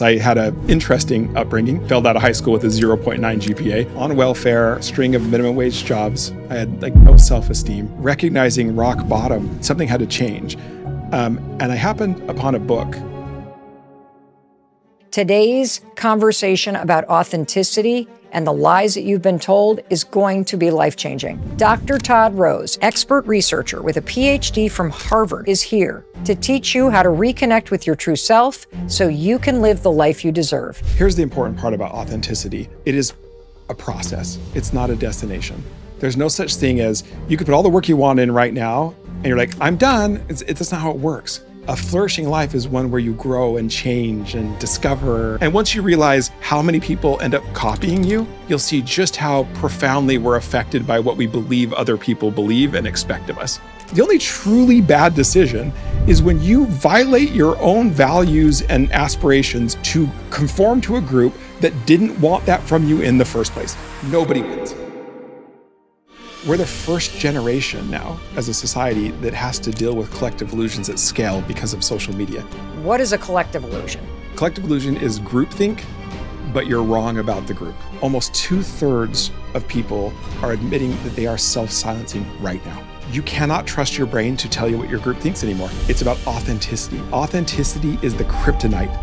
I had an interesting upbringing, failed out of high school with a 0.9 GPA, on welfare, string of minimum wage jobs. I had no self-esteem. Recognizing rock bottom, something had to change. And I happened upon a book. Today's conversation about authenticity and the lies that you've been told is going to be life-changing. Dr. Todd Rose, expert researcher with a PhD from Harvard, is here to teach you how to reconnect with your true self so you can live the life you deserve. Here's the important part about authenticity. It is a process. It's not a destination. There's no such thing as you could put all the work you want in right now and you're like, I'm done. That's not how it works. A flourishing life is one where you grow and change and discover. And once you realize how many people end up copying you, you'll see just how profoundly we're affected by what we believe other people believe and expect of us. The only truly bad decision is when you violate your own values and aspirations to conform to a group that didn't want that from you in the first place. Nobody wins. We're the first generation now as a society that has to deal with collective illusions at scale because of social media. What is a collective illusion? Collective illusion is groupthink, but you're wrong about the group. Almost 2/3 of people are admitting that they are self-silencing right now. You cannot trust your brain to tell you what your group thinks anymore. It's about authenticity. Authenticity is the kryptonite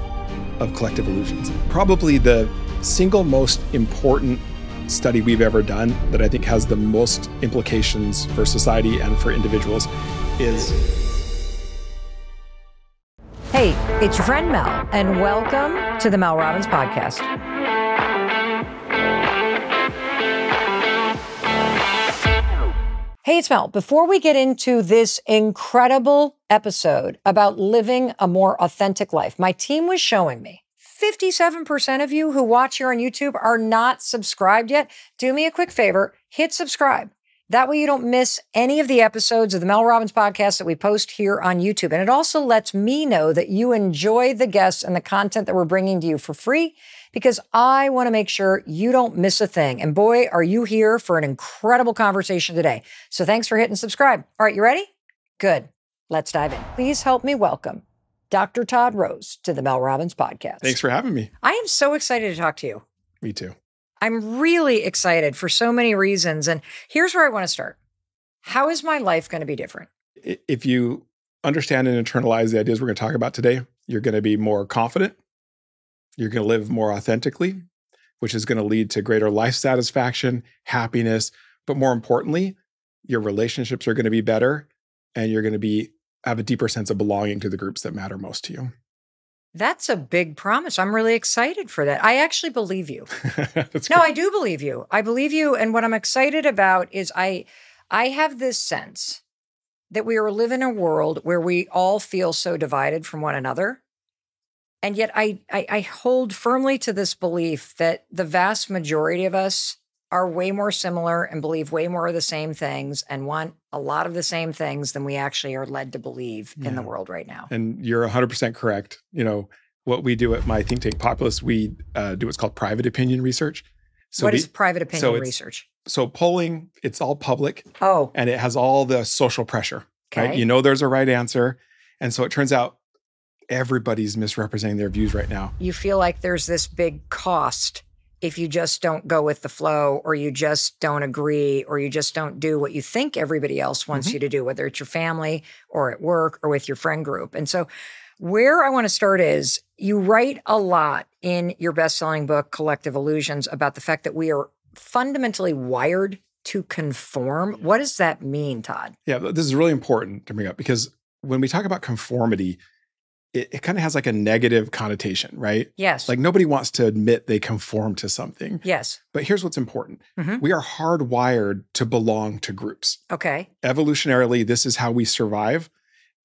of collective illusions. Probably the single most important study we've ever done that I think has the most implications for society and for individuals is... Hey, it's your friend Mel, and welcome to the Mel Robbins Podcast. Hey, it's Mel. Before we get into this incredible episode about living a more authentic life, my team was showing me 57% of you who watch here on YouTube are not subscribed yet. Do me a quick favor, hit subscribe. That way you don't miss any of the episodes of the Mel Robbins Podcast that we post here on YouTube. And it also lets me know that you enjoy the guests and the content that we're bringing to you for free, because I want to make sure you don't miss a thing. And boy, are you here for an incredible conversation today. So thanks for hitting subscribe. All right, you ready? Good. Let's dive in. Please help me welcome Dr. Todd Rose to the Mel Robbins Podcast. Thanks for having me. I am so excited to talk to you. Me too. I'm really excited for so many reasons. And here's where I want to start. How is my life going to be different? If you understand and internalize the ideas we're going to talk about today, you're going to be more confident. You're going to live more authentically, which is going to lead to greater life satisfaction, happiness. But more importantly, your relationships are going to be better, and you're going to have a deeper sense of belonging to the groups that matter most to you. That's a big promise. I'm really excited for that. I actually believe you. That's No, good. I do believe you. I believe you. And what I'm excited about is I have this sense that we are living in a world where we all feel so divided from one another. And yet I hold firmly to this belief that the vast majority of us are way more similar and believe way more of the same things and want a lot of the same things than we actually are led to believe in the world right now. And you're 100% correct. You know, what we do at my think tank, Populace, we do what's called private opinion research. So what is private opinion research? So polling, it's all public. Oh. And it has all the social pressure, Okay. right? You know there's a right answer. And so it turns out everybody's misrepresenting their views right now. You feel like there's this big cost if you just don't go with the flow, or you just don't agree, or you just don't do what you think everybody else wants you to do, whether it's your family or at work or with your friend group. And so where I want to start is you write a lot in your best-selling book, Collective Illusions, about the fact that we are fundamentally wired to conform. What does that mean, Todd? Yeah, this is really important to bring up, because when we talk about conformity, it kind of has like a negative connotation, right? Yes. Like nobody wants to admit they conform to something. Yes. But here's what's important. We are hardwired to belong to groups. Okay. Evolutionarily, this is how we survive.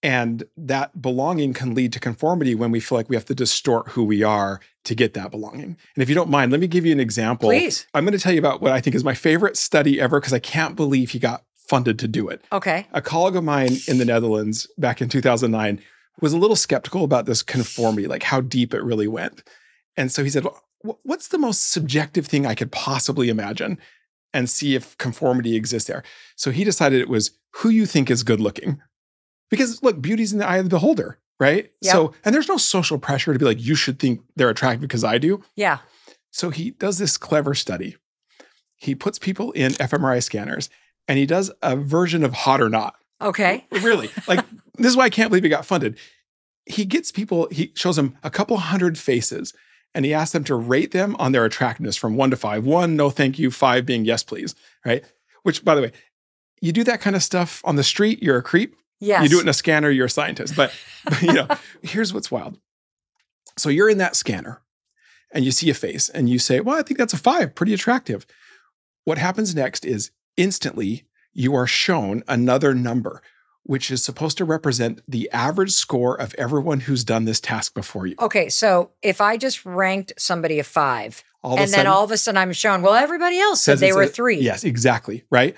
And that belonging can lead to conformity when we feel like we have to distort who we are to get that belonging. And if you don't mind, let me give you an example. Please. I'm going to tell you about what I think is my favorite study ever, because I can't believe he got funded to do it. Okay. A colleague of mine in the Netherlands back in 2009 was a little skeptical about this conformity, like how deep it really went. And so he said, well, what's the most subjective thing I could possibly imagine, and see if conformity exists there? So he decided it was who you think is good looking. Because look, beauty's in the eye of the beholder. right? Yep. So, and there's no social pressure to be like, you should think they're attractive because I do. Yeah. So he does this clever study. He puts people in fMRI scanners and he does a version of hot or not. Okay. Really. Like, this is why I can't believe he got funded. He gets people, he shows them a couple hundred faces and he asks them to rate them on their attractiveness from 1 to 5. 1, no thank you. 5 being yes, please. Right? Which, by the way, you do that kind of stuff on the street, you're a creep. Yes. You do it in a scanner, you're a scientist. But you know, here's what's wild. So you're in that scanner and you see a face and you say, well, I think that's a 5, pretty attractive. What happens next is instantly you are shown another number, which is supposed to represent the average score of everyone who's done this task before you. Okay, so if I just ranked somebody a 5, Then all of a sudden I'm shown, well, everybody else said they were a 3. Yes, exactly, right?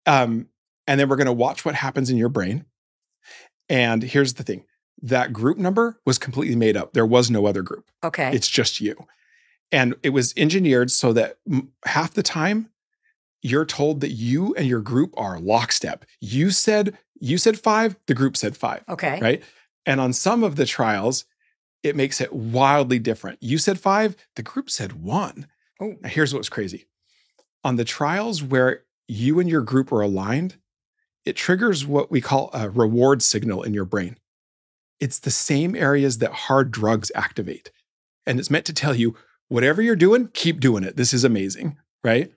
And then we're going to watch what happens in your brain. And here's the thing. That group number was completely made up. There was no other group. Okay. It's just you. And it was engineered so that half the time, you're told that you and your group are lockstep. You said 5, the group said 5. Okay. Right? And on some of the trials, it makes it wildly different. You said 5, the group said 1. Oh. Now here's what's crazy. On the trials where you and your group are aligned, it triggers what we call a reward signal in your brain. It's the same areas that hard drugs activate. And it's meant to tell you, whatever you're doing, keep doing it. This is amazing, right?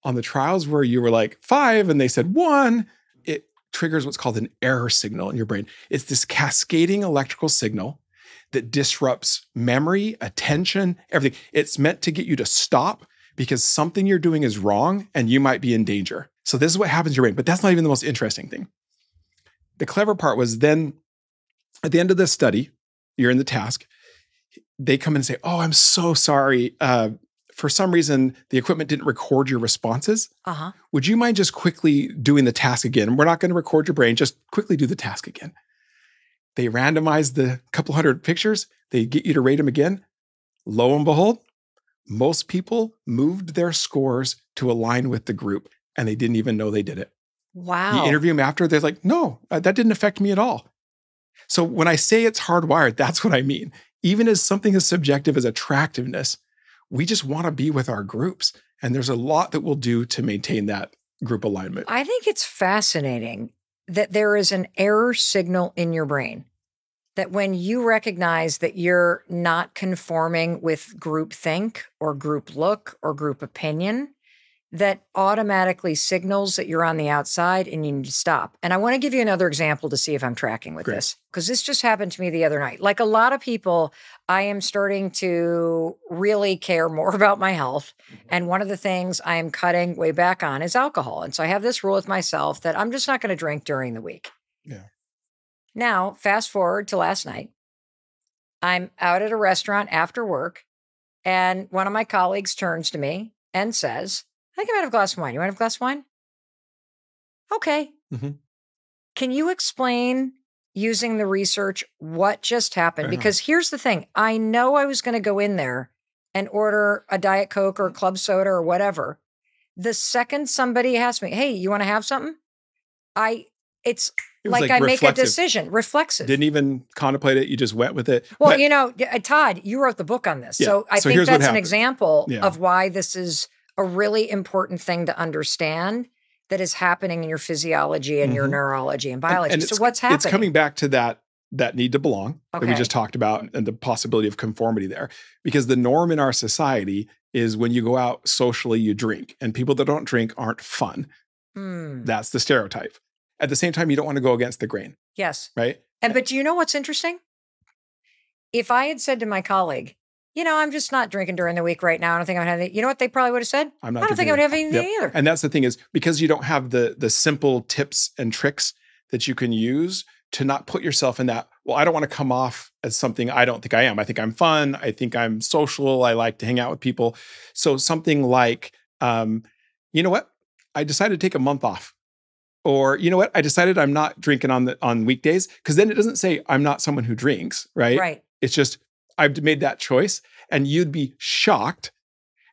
On the trials where you were like 5 and they said 1, it triggers what's called an error signal in your brain. It's this cascading electrical signal that disrupts memory, attention, everything. It's meant to get you to stop because something you're doing is wrong and you might be in danger. So this is what happens in your brain, but that's not even the most interesting thing. The clever part was then at the end of this study, you're in the task, they come in and say, oh, I'm so sorry. For some reason, the equipment didn't record your responses. Uh-huh. Would you mind just quickly doing the task again? We're not going to record your brain. Just quickly do the task again. They randomize the couple hundred pictures. They get you to rate them again. Lo and behold, most people moved their scores to align with the group, and they didn't even know they did it. Wow. You interview them after, they're like, no, that didn't affect me at all. So when I say it's hardwired, that's what I mean. Even as something as subjective as attractiveness, we just want to be with our groups. And there's a lot that we'll do to maintain that group alignment. I think it's fascinating that there is an error signal in your brain that when you recognize that you're not conforming with group think or group look or group opinion, that automatically signals that you're on the outside and you need to stop. And I want to give you another example to see if I'm tracking with this, because this just happened to me the other night. Like a lot of people, I am starting to really care more about my health. And one of the things I am cutting way back on is alcohol. And so I have this rule with myself that I'm just not going to drink during the week. Yeah. Now, fast forward to last night. I'm out at a restaurant after work, and one of my colleagues turns to me and says, I think I might have a glass of wine. You want to have a glass of wine? Okay. Mm-hmm. Can you explain, using the research, what just happened? Because here's the thing. I know I was going to go in there and order a Diet Coke or a club soda or whatever. The second somebody asked me, hey, you want to have something? It's like I make a decision, reflexive. Didn't even contemplate it. You just went with it. Well, you know, Todd, you wrote the book on this. Yeah. So I think here's that's what an happened. example of why this is a really important thing to understand that is happening in your physiology and your neurology and biology. And so what's happening? It's coming back to that need to belong that we Okay. just talked about and the possibility of conformity there. Because the norm in our society is when you go out socially, you drink. And people that don't drink aren't fun. That's the stereotype. At the same time, you don't want to go against the grain, Yes. right? But do you know what's interesting? If I had said to my colleague, you know, I'm just not drinking during the week right now. I don't think I'm going to have anything. You know what they probably would have said? I'm not I don't think I would have anything either. And that's the thing is because you don't have the simple tips and tricks that you can use to not put yourself in that, well, I don't want to come off as something I don't think I am. I think I'm fun. I think I'm social. I like to hang out with people. So something like, you know what? I decided to take a month off. Or, you know what? I decided I'm not drinking on weekdays, because then it doesn't say I'm not someone who drinks, right? Right. It's just, I've made that choice. And you'd be shocked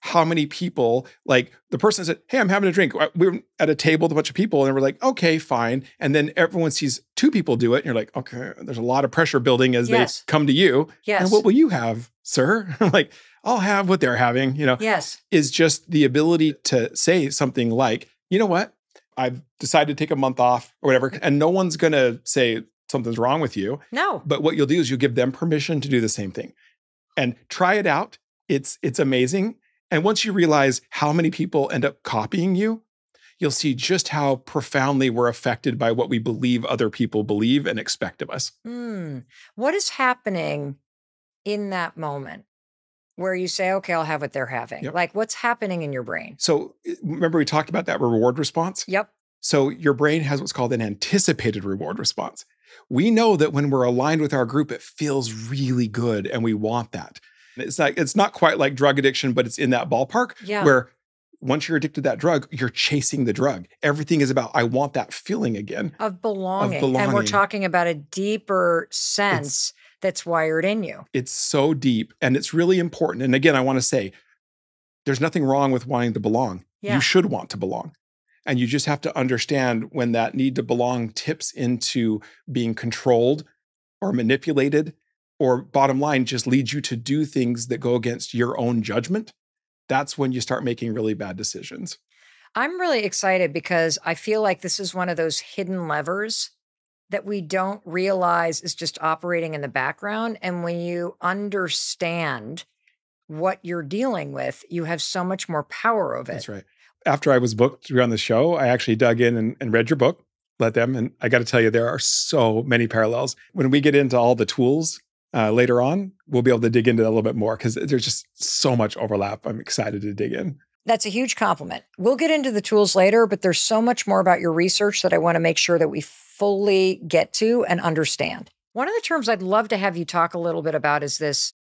how many people, like the person said, hey, I'm having a drink. We were at a table with a bunch of people and we're like, okay, fine. And then everyone sees two people do it. And you're like, okay, there's a lot of pressure building as they come to you. Yes. And what will you have, sir? I'm like, I'll have what they're having, Yes. is just the ability to say something like, you know what? I've decided to take a month off or whatever. And no one's going to say something's wrong with you. No. But what you'll do is you'll give them permission to do the same thing and try it out. It's amazing. And once you realize how many people end up copying you, you'll see just how profoundly we're affected by what we believe other people believe and expect of us. What is happening in that moment where you say, okay, I'll have what they're having? Yep. Like what's happening in your brain? So remember we talked about that reward response? Yep. So your brain has what's called an anticipated reward response. We know that when we're aligned with our group, it feels really good and we want that. It's not quite like drug addiction, but it's in that ballpark where once you're addicted to that drug, you're chasing the drug. Everything is about, I want that feeling again. Of belonging. And we're talking about a deeper sense that's wired in you. It's so deep and it's really important. And again, I want to say, there's nothing wrong with wanting to belong. Yeah. You should want to belong. And you just have to understand when that need to belong tips into being controlled or manipulated, or bottom line, just leads you to do things that go against your own judgment. That's when you start making really bad decisions. I'm really excited because I feel like this is one of those hidden levers that we don't realize is just operating in the background. And when you understand what you're dealing with, you have so much more power over it. That's right. After I was booked to be on the show, I actually dug in and read your book, and I got to tell you, there are so many parallels. When we get into all the tools later on, we'll be able to dig into that a little bit more because there's just so much overlap. I'm excited to dig in. That's a huge compliment. We'll get into the tools later, but there's so much more about your research that I want to make sure that we fully get to and understand. One of the terms I'd love to have you talk a little bit about is this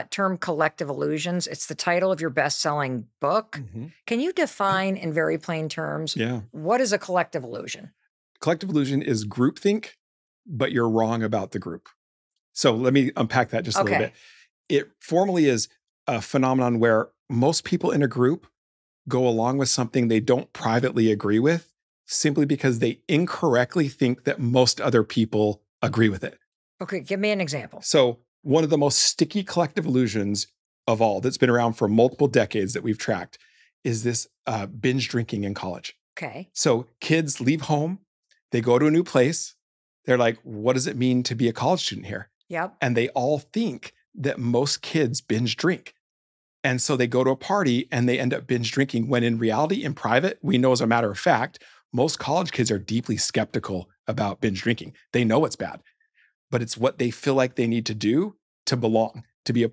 term collective illusions. It's the title of your best-selling book. Can you define in very plain terms, what is a collective illusion? Collective illusion is groupthink, but you're wrong about the group. So let me unpack that just a little bit. It formally is a phenomenon where most people in a group go along with something they don't privately agree with simply because they incorrectly think that most other people agree with it. Okay, give me an example. So one of the most sticky collective illusions of all that's been around for multiple decades that we've tracked is this binge drinking in college. Okay. So kids leave home, they go to a new place. They're like, what does it mean to be a college student here? Yep. And they all think that most kids binge drink. And so they go to a party and they end up binge drinking when in reality, in private, we know as a matter of fact, most college kids are deeply skeptical about binge drinking. They know it's bad, but it's what they feel like they need to do to belong, to be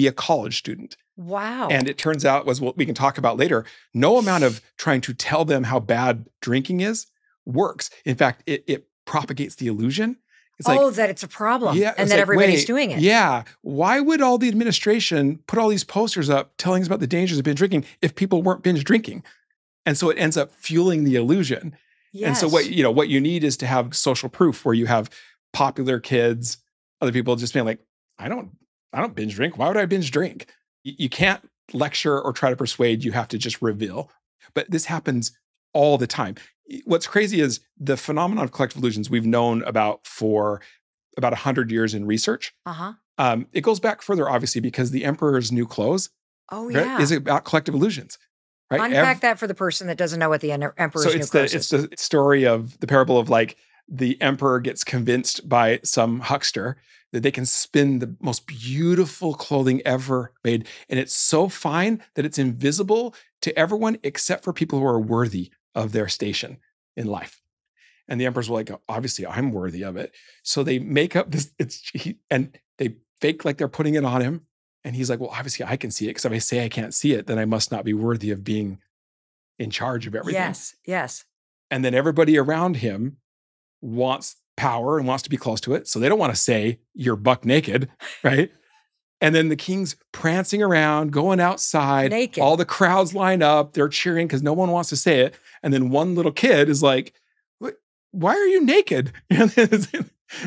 a college student. Wow. And it turns out, as we can talk about later, no amount of trying to tell them how bad drinking is works. In fact, it propagates the illusion. It's that it's a problem and that everybody's doing it. Yeah. Why would all the administration put all these posters up telling us about the dangers of binge drinking if people weren't binge drinking? And so it ends up fueling the illusion. Yes. And so what you need is to have social proof where you have popular kids, other people just being like, I don't binge drink. Why would I binge drink? You can't lecture or try to persuade. You have to just reveal. But this happens all the time. What's crazy is the phenomenon of collective illusions we've known about for about 100 years in research. It goes back further, obviously, because the emperor's new clothes is about collective illusions. Right? Unpack that for the person that doesn't know what the emperor's new clothes is. It's the story of the parable of like the emperor gets convinced by some huckster that they can spin the most beautiful clothing ever made. And it's so fine that it's invisible to everyone except for people who are worthy of their station in life. And the emperor's like, obviously I'm worthy of it. So they make up this, and they fake like they're putting it on him. And he's like, well, obviously I can see it because if I say I can't see it, then I must not be worthy of being in charge of everything. Yes, yes. And then everybody around him wants power and wants to be close to it. So they don't want to say you're buck naked, right? And then the king's prancing around, going outside. Naked. All the crowds line up. They're cheering because no one wants to say it. And then one little kid is like, why are you naked?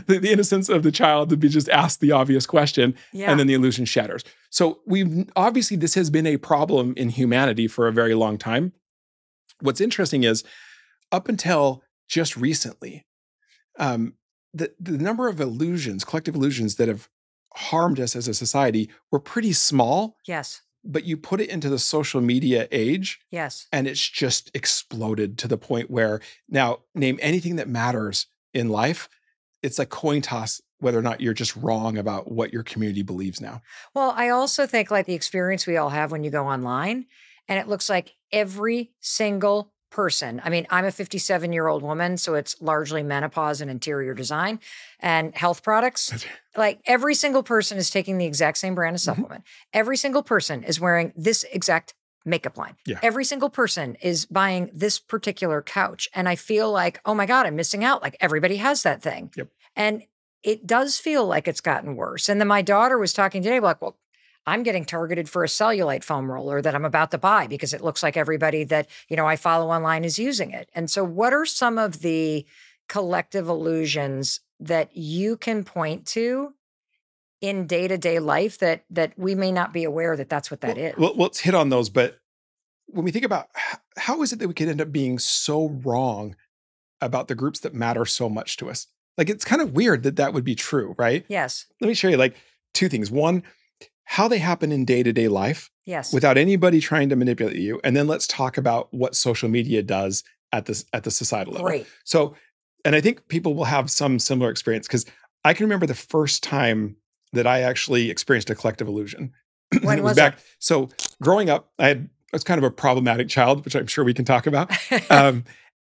the innocence of the child to be just asked the obvious question, and then the illusion shatters. So obviously this has been a problem in humanity for a very long time. What's interesting is up until just recently, the number of illusions, collective illusions that have harmed us as a society were pretty small. Yes. But you put it into the social media age. Yes. And it's just exploded to the point where now name anything that matters in life. It's a coin toss whether or not you're just wrong about what your community believes now. Well, I also think like the experience we all have when you go online and it looks like every single person. I mean, I'm a 57-year-old woman, so it's largely menopause and interior design and health products. Like every single person is taking the exact same brand of supplement. Every single person is wearing this exact makeup line. Every single person is buying this particular couch. And I feel like, oh my God, I'm missing out. Like everybody has that thing. And it does feel like it's gotten worse. And then my daughter was talking today, like, well, I'm getting targeted for a cellulite foam roller that I'm about to buy because it looks like everybody that, you know, I follow online is using it. And so what are some of the collective illusions that you can point to in day-to-day life that we may not be aware that that's what that is? Well, let's hit on those. But when we think about how is it that we could end up being so wrong about the groups that matter so much to us? Like, it's kind of weird that that would be true, right? Yes. Let me show you like two things. One, how they happen in day-to-day life. Yes. Without anybody trying to manipulate you. And then let's talk about what social media does at the societal level. Great. So, and I think people will have some similar experience because I can remember the first time that I actually experienced a collective illusion. When it was back. So growing up, I was kind of a problematic child, which I'm sure we can talk about,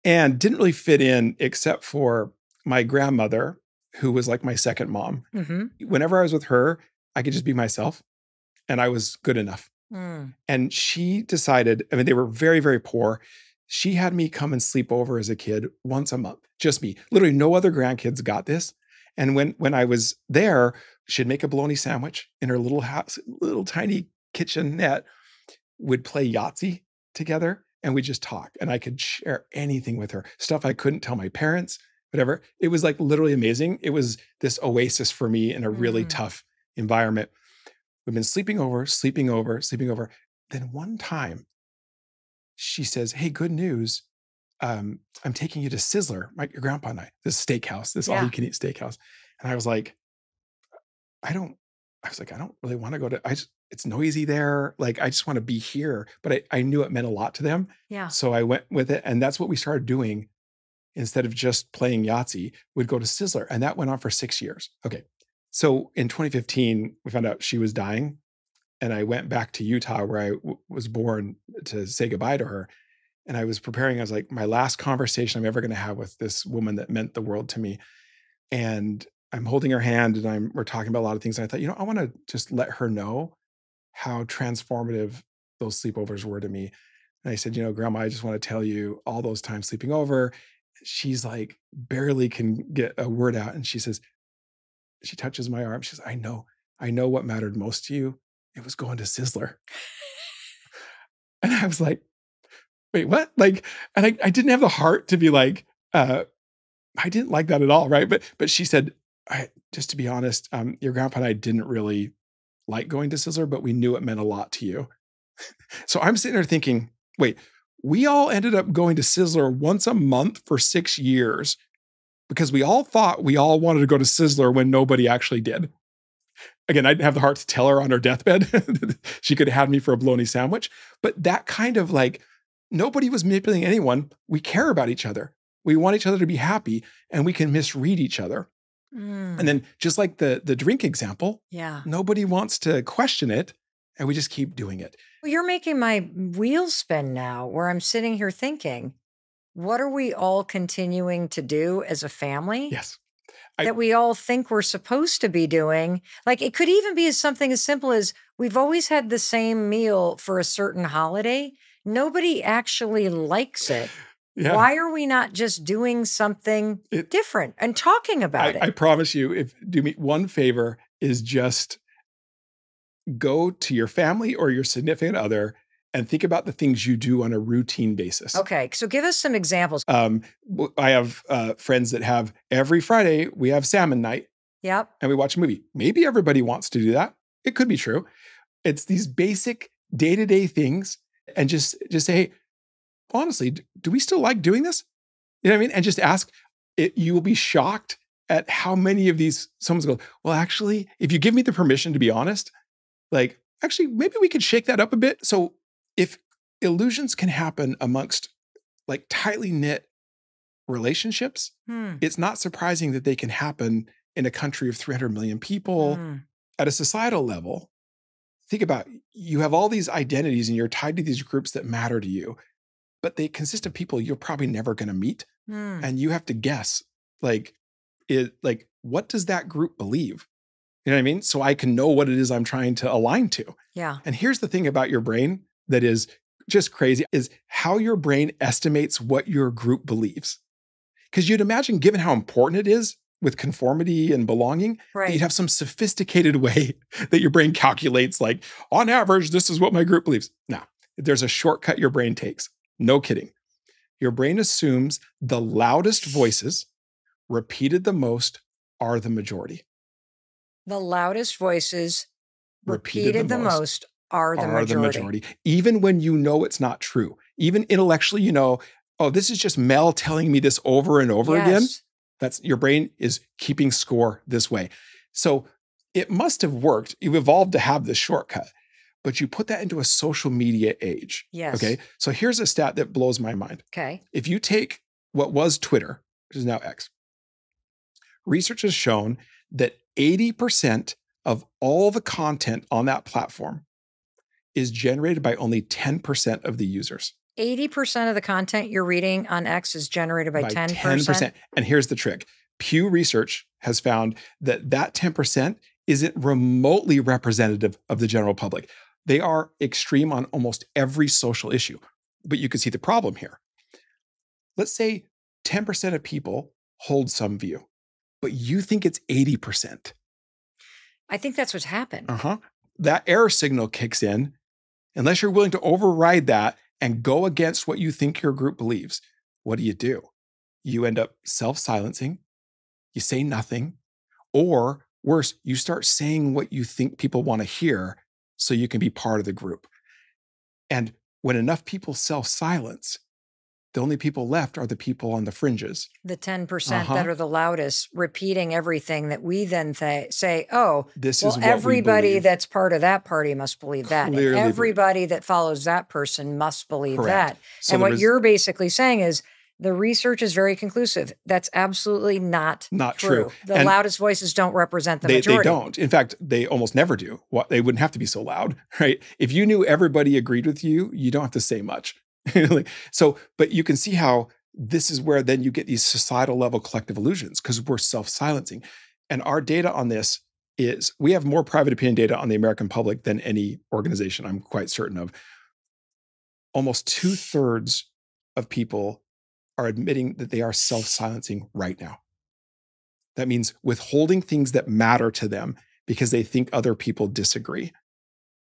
and didn't really fit in except for my grandmother, who was like my second mom. Whenever I was with her, I could just be myself and I was good enough. And she decided, I mean, they were very, very poor. She had me come and sleep over as a kid once a month, just me. Literally no other grandkids got this. And when I was there, she'd make a bologna sandwich in her little house, little tiny kitchenette, would play Yahtzee together and we'd just talk. And I could share anything with her, stuff I couldn't tell my parents, whatever. It was like literally amazing. It was this oasis for me in a really tough environment. We've been sleeping over. Then one time she says, hey, good news. I'm taking you to Sizzler, your grandpa and I, this steakhouse, this all-you-can-eat steakhouse. And I was like, I don't really want to go to, it's noisy there. Like, I just want to be here. But I knew it meant a lot to them. So I went with it. And that's what we started doing. Instead of just playing Yahtzee, we'd go to Sizzler. And that went on for 6 years. Okay. So in 2015, we found out she was dying. And I went back to Utah where I was born to say goodbye to her. And I was preparing, I was like, my last conversation I'm ever going to have with this woman that meant the world to me. And I'm holding her hand and we're talking about a lot of things. And I thought, I want to just let her know how transformative those sleepovers were to me. And I said, Grandma, I just want to tell you all those times sleeping over. She's like, barely can get a word out. And she says, she touches my arm. She says, I know what mattered most to you. It was going to Sizzler. And I was like, wait, what? Like, and I didn't have the heart to be like, I didn't like that at all. Right. But she said, just to be honest, your grandpa and I didn't really like going to Sizzler, but we knew it meant a lot to you. So I'm sitting there thinking, wait, we all ended up going to Sizzler once a month for 6 years because we all thought we all wanted to go to Sizzler when nobody actually did. Again, I didn't have the heart to tell her on her deathbed. She could have had me for a bologna sandwich. But that kind of like, nobody was manipulating anyone. We care about each other. We want each other to be happy and we can misread each other. And then just like the drink example, nobody wants to question it and we just keep doing it. Well, you're making my wheels spin now where I'm sitting here thinking, what are we all continuing to do as a family? Yes. That we all think we're supposed to be doing. Like it could even be something as simple as we've always had the same meal for a certain holiday. Nobody actually likes it. Why are we not just doing something different and talking about it? I promise you, do me one favor is just go to your family or your significant other and think about the things you do on a routine basis. Okay. So give us some examples. I have friends that have every Friday, we have salmon night. Yep. And we watch a movie. Maybe everybody wants to do that. It could be true. It's these basic day-to-day things, and just say, hey, honestly, do we still like doing this? You know what I mean? And just ask. You will be shocked at how many of these someone's go, well, actually, if you give me the permission to be honest, like, actually, maybe we could shake that up a bit. So if illusions can happen amongst like tightly knit relationships, it's not surprising that they can happen in a country of 300 million people. At a societal level, think about, you have all these identities and you're tied to these groups that matter to you, but they consist of people you're probably never going to meet. And you have to guess, like, what does that group believe? You know what I mean? So I can know what it is I'm trying to align to. Yeah. And here's the thing about your brain that is just crazy, is how your brain estimates what your group believes. Because you'd imagine, given how important it is with conformity and belonging, that you'd have some sophisticated way that your brain calculates, like, on average, this is what my group believes. No, there's a shortcut your brain takes. No kidding. Your brain assumes the loudest voices repeated the most are the majority. The loudest voices repeated the most are the majority. Even when you know it's not true. Even intellectually, you know, oh, this is just Mel telling me this over and over again. That's, your brain is keeping score this way. So it must have worked. You've evolved to have this shortcut, but you put that into a social media age. Yes. Okay. So here's a stat that blows my mind. Okay. If you take what was Twitter, which is now X, research has shown that 80% of all the content on that platform is generated by only 10% of the users. 80% of the content you're reading on X is generated by 10%? 10%. And here's the trick. Pew Research has found that 10% isn't remotely representative of the general public. They are extreme on almost every social issue. But you can see the problem here. Let's say 10% of people hold some view, but you think it's 80%. I think that's what's happened. That error signal kicks in. Unless you're willing to override that and go against what you think your group believes, what do? You end up self-silencing, you say nothing, or worse, you start saying what you think people want to hear so you can be part of the group. And when enough people self-silence, the only people left are the people on the fringes. The 10% that are the loudest, repeating everything that we then say, oh, this is what everybody that's part of that party must believe that. And everybody believe. That follows that person must believe Correct. that. So and what you're basically saying is the research is very conclusive. That's absolutely not true. The loudest voices don't represent the majority. They don't. In fact, they almost never do. They wouldn't have to be so loud, right? If you knew everybody agreed with you, you don't have to say much. So, but you can see how this is where then you get these societal level collective illusions, because we're self-silencing. And our data on this is, we have more private opinion data on the American public than any organization I'm quite certain of. Almost 2/3 of people are admitting that they are self-silencing right now. That means withholding things that matter to them because they think other people disagree.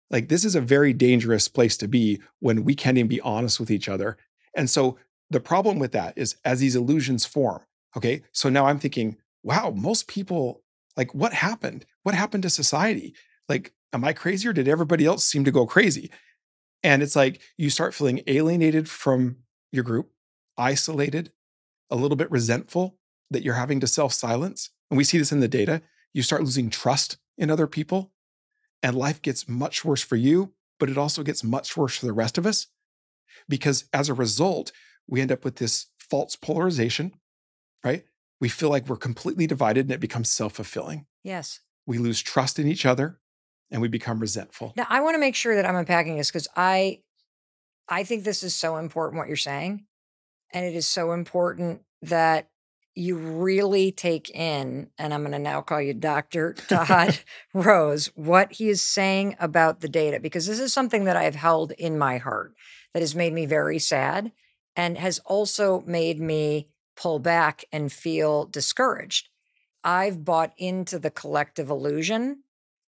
Like, this is a very dangerous place to be when we can't even be honest with each other. And so the problem with that is, as these illusions form, okay, so now I'm thinking, wow, most people, like, what happened? What happened to society? Like, am I crazy, or did everybody else seem to go crazy? And it's like, you start feeling alienated from your group, isolated, a little bit resentful that you're having to self-silence. And we see this in the data. You start losing trust in other people. And life gets much worse for you, but it also gets much worse for the rest of us, because as a result, we end up with this false polarization, right? We feel like we're completely divided, and it becomes self-fulfilling. Yes. We lose trust in each other, and we become resentful. Now, I want to make sure that I'm unpacking this, because I think this is so important, what you're saying. And it is so important that you really take in, and I'm going to now call you Dr. Todd Rose, what he is saying about the data, because this is something that I've held in my heart that has made me very sad and has also made me pull back and feel discouraged. I've bought into the collective illusion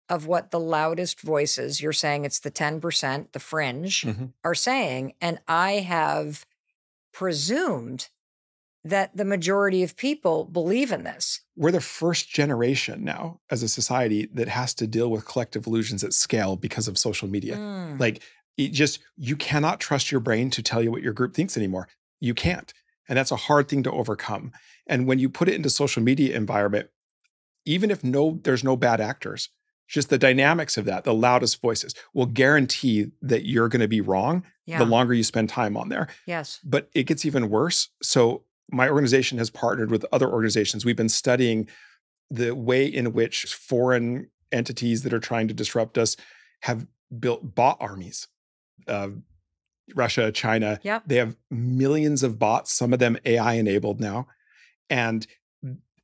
of what the loudest voices, you're saying it's the 10%, the fringe, are saying. And I have presumed that the majority of people believe in this. We're the first generation now as a society that has to deal with collective illusions at scale because of social media. Like you cannot trust your brain to tell you what your group thinks anymore. You can't. And that's a hard thing to overcome. And when you put it into social media environment, even if there's no bad actors, just the dynamics of that, the loudest voices will guarantee that you're going to be wrong the longer you spend time on there. Yes. But it gets even worse. So my organization has partnered with other organizations. We've been studying the way in which foreign entities that are trying to disrupt us have built bot armies. Russia, China, they have millions of bots, some of them AI enabled now. And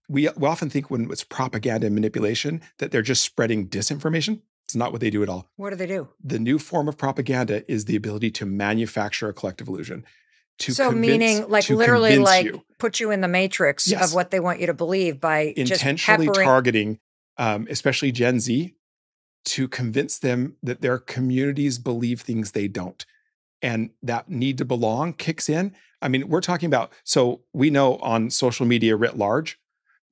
we often think when it's propaganda and manipulation that they're just spreading disinformation. It's not what they do at all. What do they do? The new form of propaganda is the ability to manufacture a collective illusion. Meaning like literally like put you in the matrix of what they want you to believe by intentionally just targeting, especially Gen Z, to convince them that their communities believe things they don't. And that need to belong kicks in. I mean, we're talking about, so we know on social media writ large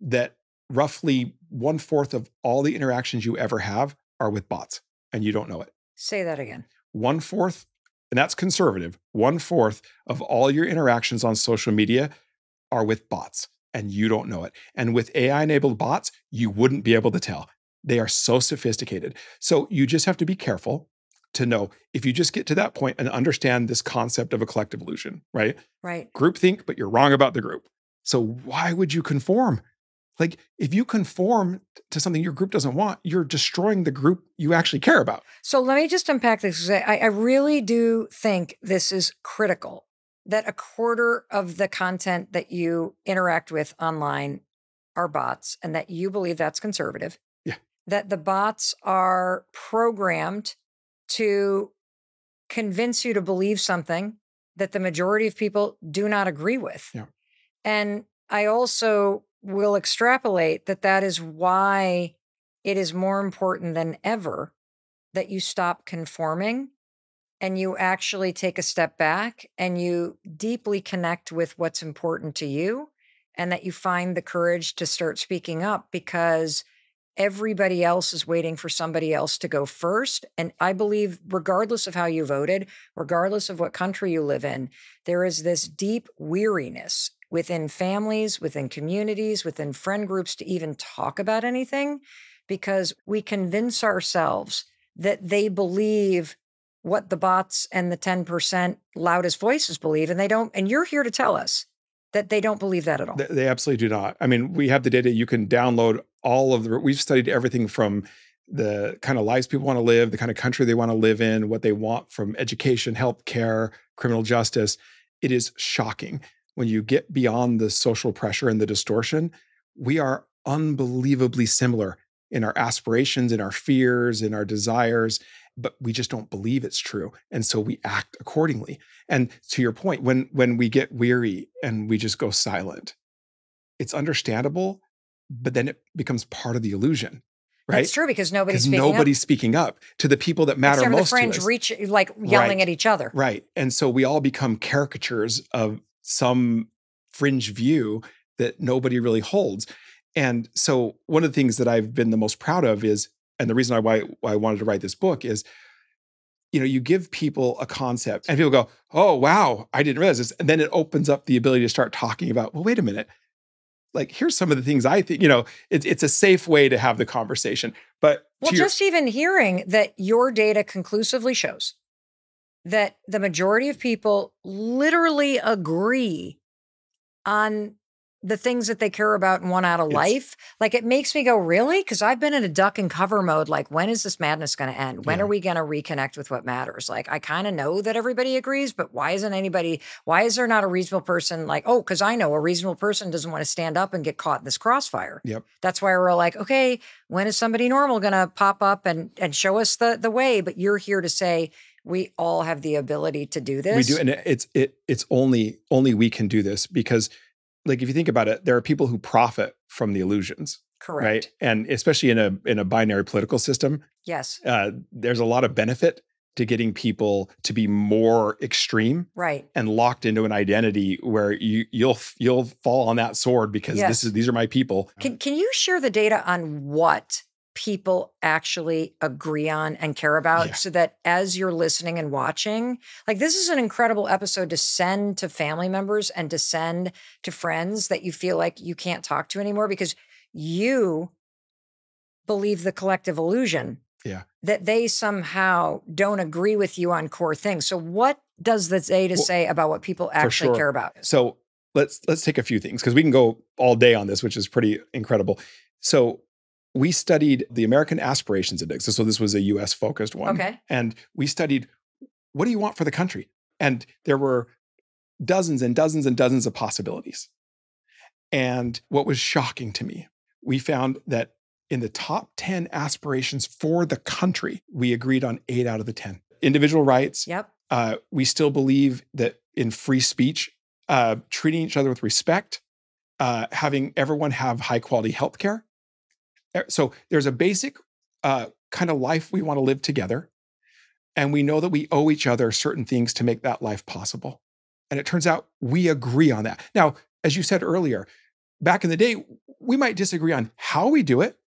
that roughly 1/4 of all the interactions you ever have are with bots, and you don't know it. Say that again. 1/4, and that's conservative, 1/4 of all your interactions on social media are with bots, and you don't know it. And with AI-enabled bots, you wouldn't be able to tell. They are so sophisticated. So you just have to be careful to know if you just get to that point and understand this concept of a collective illusion, right? Right. Groupthink, but you're wrong about the group. So why would you conform? Like, if you conform to something your group doesn't want, you're destroying the group you actually care about. So let me just unpack this. I really do think this is critical, that 1/4 of the content that you interact with online are bots, and that you believe that's conservative. Yeah. That the bots are programmed to convince you to believe something that the majority of people do not agree with. Yeah. And I also will extrapolate that is why it is more important than ever that you stop conforming and you actually take a step back and you deeply connect with what's important to you, and that you find the courage to start speaking up, because everybody else is waiting for somebody else to go first. And I believe, regardless of how you voted, regardless of what country you live in, there is this deep weariness within families, within communities, within friend groups to even talk about anything, because we convince ourselves that they believe what the bots and the 10% loudest voices believe, and they don't. And you're here to tell us that they don't believe that at all. They absolutely do not. I mean, we have the data. You can download we've studied everything from the kind of lives people want to live, the kind of country they want to live in, what they want from education, healthcare, criminal justice. It is shocking. When you get beyond the social pressure and the distortion, we are unbelievably similar in our aspirations, in our fears, in our desires, but we just don't believe it's true. And so we act accordingly. And to your point, when we get weary and we just go silent, it's understandable, but then it becomes part of the illusion, right? It's true, because nobody's speaking up to the people that matter except most for the fringe yelling at each other. Right. And so we all become caricatures of some fringe view that nobody really holds. And so one of the things that I've been the most proud of is, and the reason why I wanted to write this book is, you give people a concept and people go, oh, wow, I didn't realize this. And then it opens up the ability to start talking about, well, wait a minute. Like, here's some of the things I think, it's a safe way to have the conversation. But just even hearing that your data conclusively shows that the majority of people literally agree on the things that they care about and want out of life, like, it makes me go, really? Because I've been in a duck and cover mode. Like, when is this madness going to end? When are we going to reconnect with what matters? Like, I kind of know that everybody agrees, but why is there not a reasonable person like, oh, because I know a reasonable person doesn't want to stand up and get caught in this crossfire. Yep. That's why we're like, okay, when is somebody normal going to pop up and show us the way? But you're here to say, we all have the ability to do this. We do. And it's only we can do this, because, like, if you think about it, there are people who profit from the illusions. Correct. right? And especially in a binary political system, Yes. there's a lot of benefit to getting people to be more extreme Right. and locked into an identity where you'll fall on that sword because Yes. these are my people. Can you share the data on what people actually agree on and care about Yeah. so that as you're listening and watching, like this is an incredible episode to send to family members and to send to friends that you feel like you can't talk to anymore because you believe the collective illusion Yeah. that they somehow don't agree with you on core things. So what does the data say about what people actually care about? So let's take a few things because we can go all day on this, which is pretty incredible. So we studied the American Aspirations Index. So this was a US focused one. Okay. And we studied, what do you want for the country? And there were dozens and dozens and dozens of possibilities. And what was shocking to me, we found that in the top 10 aspirations for the country, we agreed on 8 out of the 10. Individual rights. Yep. We still believe that in free speech, treating each other with respect, having everyone have high quality healthcare. So there's a basic kind of life we want to live together. And we know that we owe each other certain things to make that life possible. And it turns out we agree on that. Now, as you said earlier, back in the day, we might disagree on how we do it,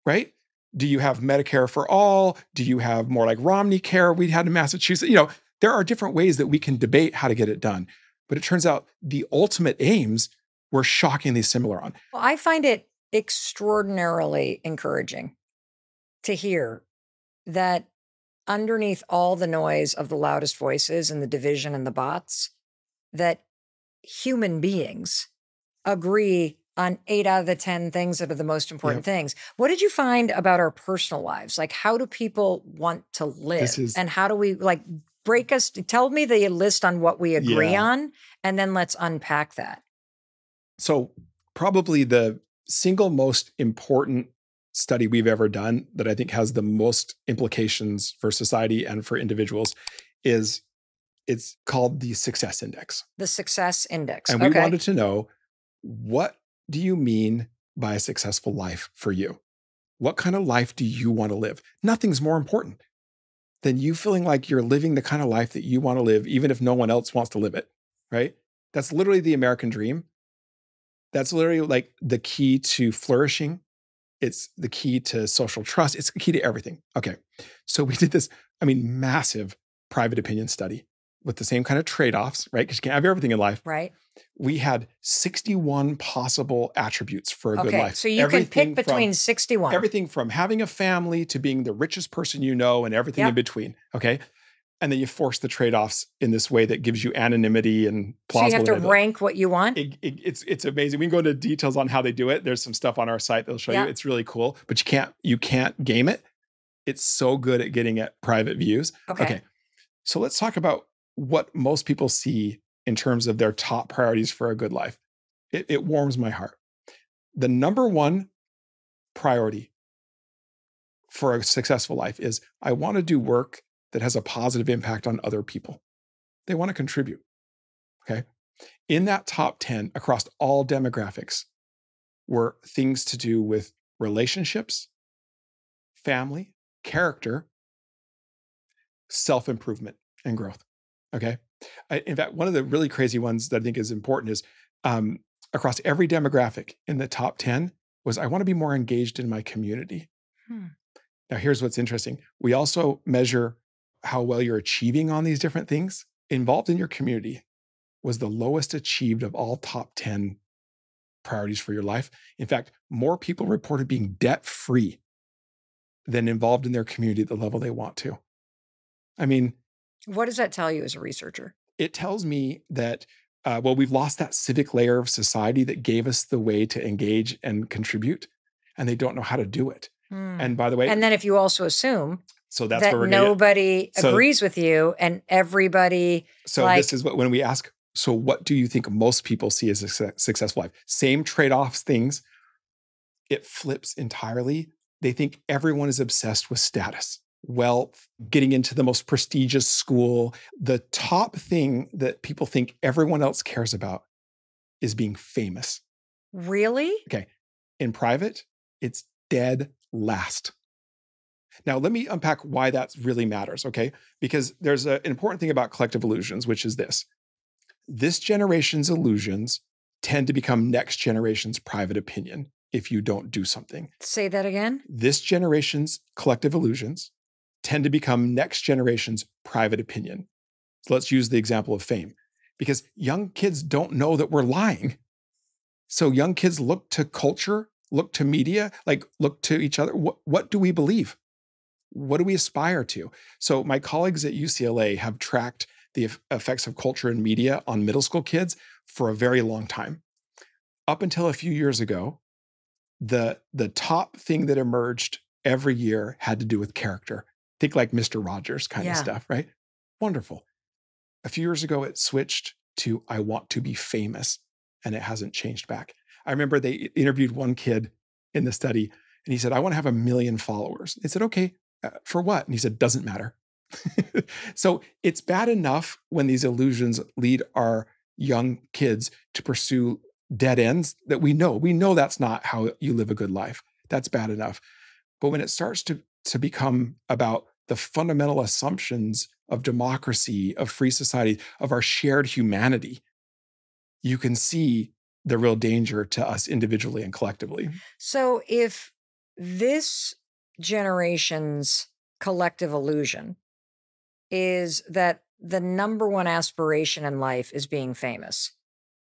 right? Do you have Medicare for all? Do you have more like Romney care we had in Massachusetts? There are different ways that we can debate how to get it done. But it turns out the ultimate aims we're shockingly similar on. Well, I find it extraordinarily encouraging to hear that underneath all the noise of the loudest voices and the division and the bots, that human beings agree on 8 out of the 10 things that are the most important things. What did you find about our personal lives? Like, how do people want to live? And how do we tell me the list on what we agree on, and then let's unpack that. So probably the single most important study we've ever done that I think has the most implications for society and for individuals is it's called the Success Index. The Success Index. And we wanted to know, what do you mean by a successful life for you? What kind of life do you want to live? Nothing's more important than you feeling like you're living the kind of life that you want to live, even if no one else wants to live it, right? That's literally the American dream. That's literally like the key to flourishing. It's the key to social trust. It's the key to everything. Okay. So we did this, massive private opinion study with the same kind of trade-offs, right? Because you can't have everything in life. Right. We had 61 possible attributes for a good life. So you can pick between 61. Everything from having a family to being the richest person you know and everything in between. Okay. And then you force the trade-offs in this way that gives you anonymity and plausibility. So you have to rank what you want? It's amazing. We can go into details on how they do it. There's some stuff on our site that'll show you. It's really cool, but you can't game it. It's so good at getting at private views. Okay. So let's talk about what most people see in terms of their top priorities for a good life. It warms my heart. The number one priority for a successful life is, I want to do work that has a positive impact on other people. They want to contribute. Okay. In that top 10 across all demographics were things to do with relationships, family, character, self-improvement, and growth. Okay. In fact, one of the really crazy ones that I think is important is across every demographic in the top 10 was, I want to be more engaged in my community. Now, here's what's interesting. We also measure how well you're achieving on these different things. Involved in your community was the lowest achieved of all top 10 priorities for your life. In fact, more people reported being debt-free than involved in their community at the level they want to. What does that tell you as a researcher? It tells me that, we've lost that civic layer of society that gave us the way to engage and contribute, and they don't know how to do it. And by the way, and then if you also assume that's that where we're nobody agrees with you and everybody. So this is when we ask, so what do you think most people see as a successful life? Same trade-offs things. It flips entirely. They think everyone is obsessed with status, wealth, getting into the most prestigious school. The top thing that people think everyone else cares about is being famous. Really? Okay. In private, It's dead last. Now, let me unpack why that really matters, okay? Because there's an important thing about collective illusions, which is this. This generation's illusions tend to become next generation's private opinion if you don't do something. Say that again. This generation's collective illusions tend to become next generation's private opinion. So let's use the example of fame, because young kids don't know that we're lying. So young kids look to culture, look to media, like look to each other. What do we believe? What do we aspire to? So my colleagues at UCLA have tracked the effects of culture and media on middle school kids for a very long time. Up until a few years ago, the top thing that emerged every year had to do with character. Think like Mr. Rogers kind of stuff, right? Wonderful. A few years ago, it switched to I want to be famous, and it hasn't changed back. I remember they interviewed one kid in the study, and he said, I want to have 1 million followers. They said, okay, for what? And he said, doesn't matter. So it's bad enough when these illusions lead our young kids to pursue dead ends that we know that's not how you live a good life. That's bad enough. But when it starts to become about the fundamental assumptions of democracy, of free society, of our shared humanity, you can see the real danger to us individually and collectively. So if this generation's collective illusion is that the number one aspiration in life is being famous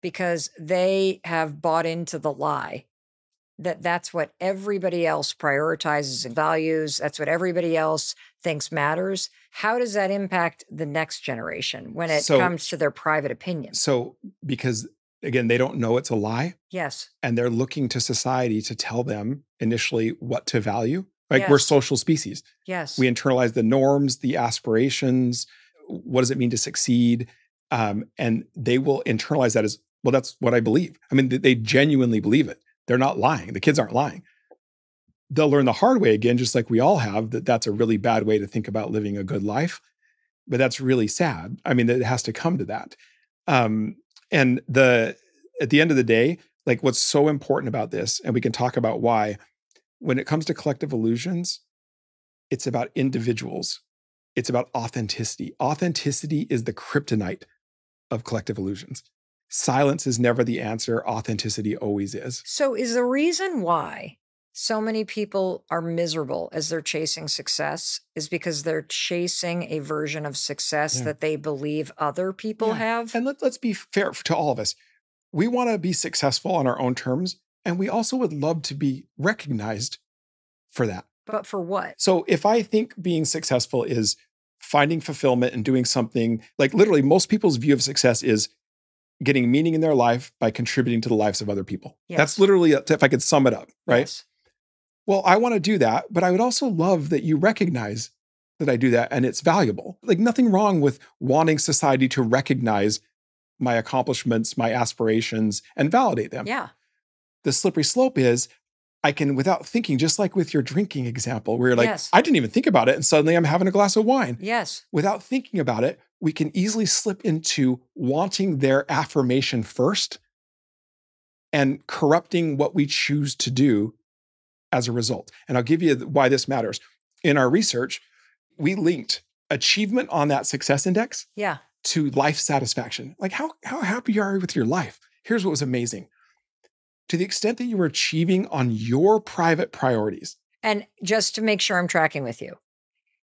because they have bought into the lie that that's what everybody else prioritizes and values, that's what everybody else thinks matters. How does that impact the next generation when it comes to their private opinions? So because, again, they don't know it's a lie. Yes. And they're looking to society to tell them initially what to value. Like we're social species. Yes. We internalize the norms, the aspirations. What does it mean to succeed? And they will internalize that as, well, that's what I believe. I mean, they genuinely believe it. They're not lying. The kids aren't lying. They'll learn the hard way again, just like we all have, that that's a really bad way to think about living a good life. But that's really sad. I mean, it has to come to that. And at the end of the day, like what's so important about this, and we can talk about why, when it comes to collective illusions, it's about individuals. It's about authenticity. Authenticity is the kryptonite of collective illusions. Silence is never the answer. Authenticity always is. So is the reason why so many people are miserable as they're chasing success is because they're chasing a version of success that they believe other people have? And let's be fair to all of us. We want to be successful on our own terms, and we also would love to be recognized for that. But for what? So if I think being successful is finding fulfillment and doing something, like literally most people's view of success is getting meaning in their life by contributing to the lives of other people. Yes. That's literally, if I could sum it up, right? Yes. Well, I want to do that, but I would also love that you recognize that I do that and it's valuable. Like nothing wrong with wanting society to recognize my accomplishments, my aspirations, and validate them. Yeah. The slippery slope is I can, without thinking, just like with your drinking example, where you're like, I didn't even think about it, and suddenly I'm having a glass of wine. Yes. Without thinking about it, we can easily slip into wanting their affirmation first and corrupting what we choose to do as a result. And I'll give you why this matters. In our research, we linked achievement on that success index to life satisfaction. Like how happy are you with your life? Here's what was amazing. To the extent that you were achieving on your private priorities. And just to make sure I'm tracking with you,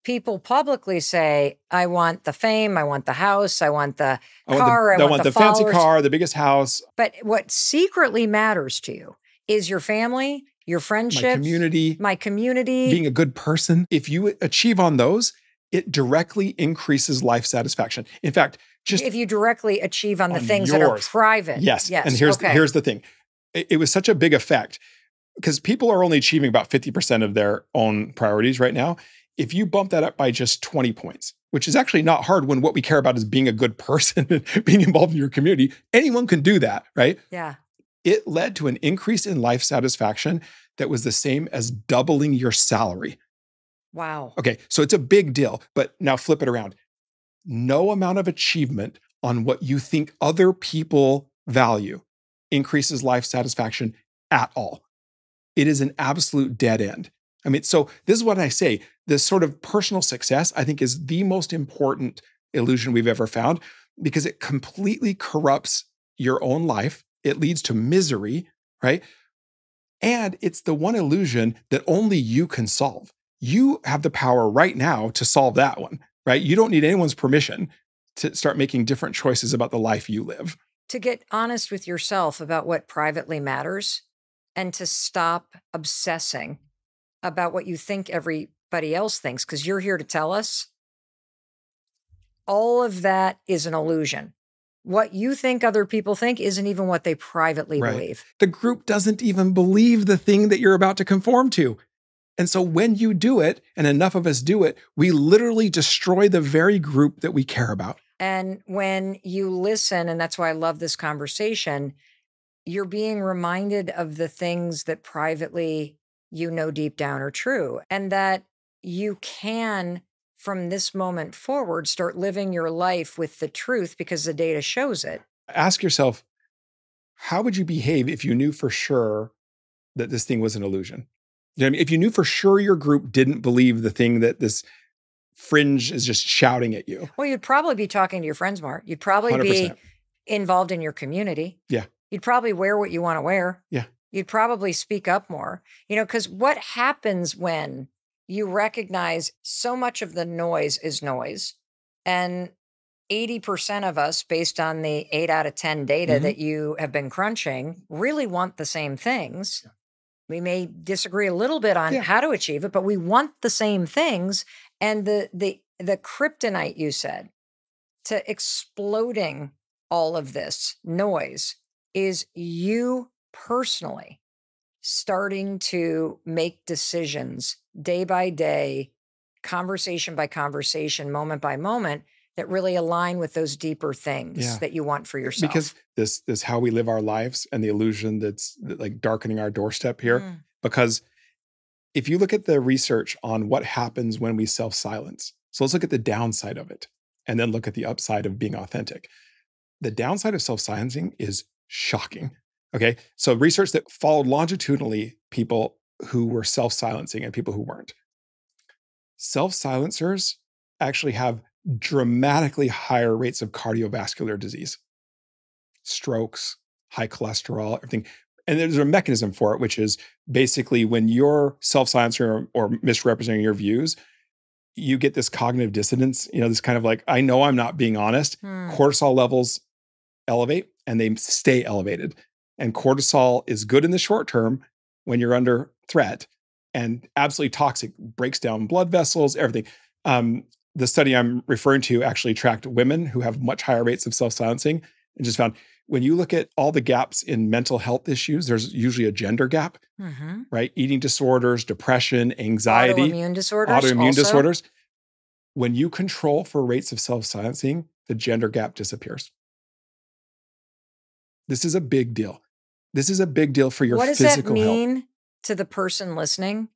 people publicly say, I want the fame, I want the house, I want the car, I want the fancy car, the biggest house. But what secretly matters to you is your family, your friendships, my community, being a good person. If you achieve on those, it directly increases life satisfaction. In fact, just if you directly achieve on the things that are private. Yes. And here's the thing. It was such a big effect because people are only achieving about 50% of their own priorities right now. If you bump that up by just 20 points, which is actually not hard when what we care about is being a good person and being involved in your community, anyone can do that, right? Yeah. It led to an increase in life satisfaction that was the same as doubling your salary. Wow. Okay, so it's a big deal, but now flip it around. No amount of achievement on what you think other people value increases life satisfaction at all. it is an absolute dead end. I mean, so this is what I say, this sort of personal success, I think, is the most important illusion we've ever found because it completely corrupts your own life. It leads to misery, right? And it's the one illusion that only you can solve. You have the power right now to solve that one, right? You don't need anyone's permission to start making different choices about the life you live. To get honest with yourself about what privately matters and to stop obsessing about what you think everybody else thinks, because you're here to tell us all of that is an illusion. What you think other people think isn't even what they privately believe. The group doesn't even believe the thing that you're about to conform to. And so when you do it, and enough of us do it, we literally destroy the very group that we care about. And when you listen, and that's why I love this conversation, you're being reminded of the things that privately you know deep down are true, and that you can, from this moment forward, start living your life with the truth because the data shows it. Ask yourself, how would you behave if you knew for sure that this thing was an illusion? You know what I mean? If you knew for sure your group didn't believe the thing that this fringe is just shouting at you. Well, you'd probably be talking to your friends more. You'd probably 100%. be involved in your community. Yeah. You'd probably wear what you want to wear. Yeah. You'd probably speak up more, because what happens when you recognize so much of the noise is noise, and 80% of us, based on the 8 out of 10 data that you have been crunching, really want the same things. Yeah. We may disagree a little bit on how to achieve it, but we want the same things. And the kryptonite, you said, to exploding all of this noise is you personally starting to make decisions day by day, conversation by conversation, moment by moment, that really align with those deeper things that you want for yourself. Because this how we live our lives and the illusion that's like darkening our doorstep here. Because if you look at the research on what happens when we self-silence, so let's look at the downside of it and then look at the upside of being authentic. The downside of self-silencing is shocking. Okay. So research that followed longitudinally people who were self-silencing and people who weren't. Self-silencers actually have dramatically higher rates of cardiovascular disease, strokes, high cholesterol, everything. And there's a mechanism for it, which is basically when you're self-silencing or misrepresenting your views, you get this cognitive dissonance, this kind of like, I know I'm not being honest. Cortisol levels elevate and they stay elevated. And cortisol is good in the short term when you're under threat and absolutely toxic, breaks down blood vessels, everything. The study I'm referring to actually tracked women who have much higher rates of self-silencing and just found when you look at all the gaps in mental health issues, there's usually a gender gap, right? Eating disorders, depression, anxiety, autoimmune disorders. Disorders. When you control for rates of self-silencing, the gender gap disappears. This is a big deal. This is a big deal for your physical health. What does that mean to the person listening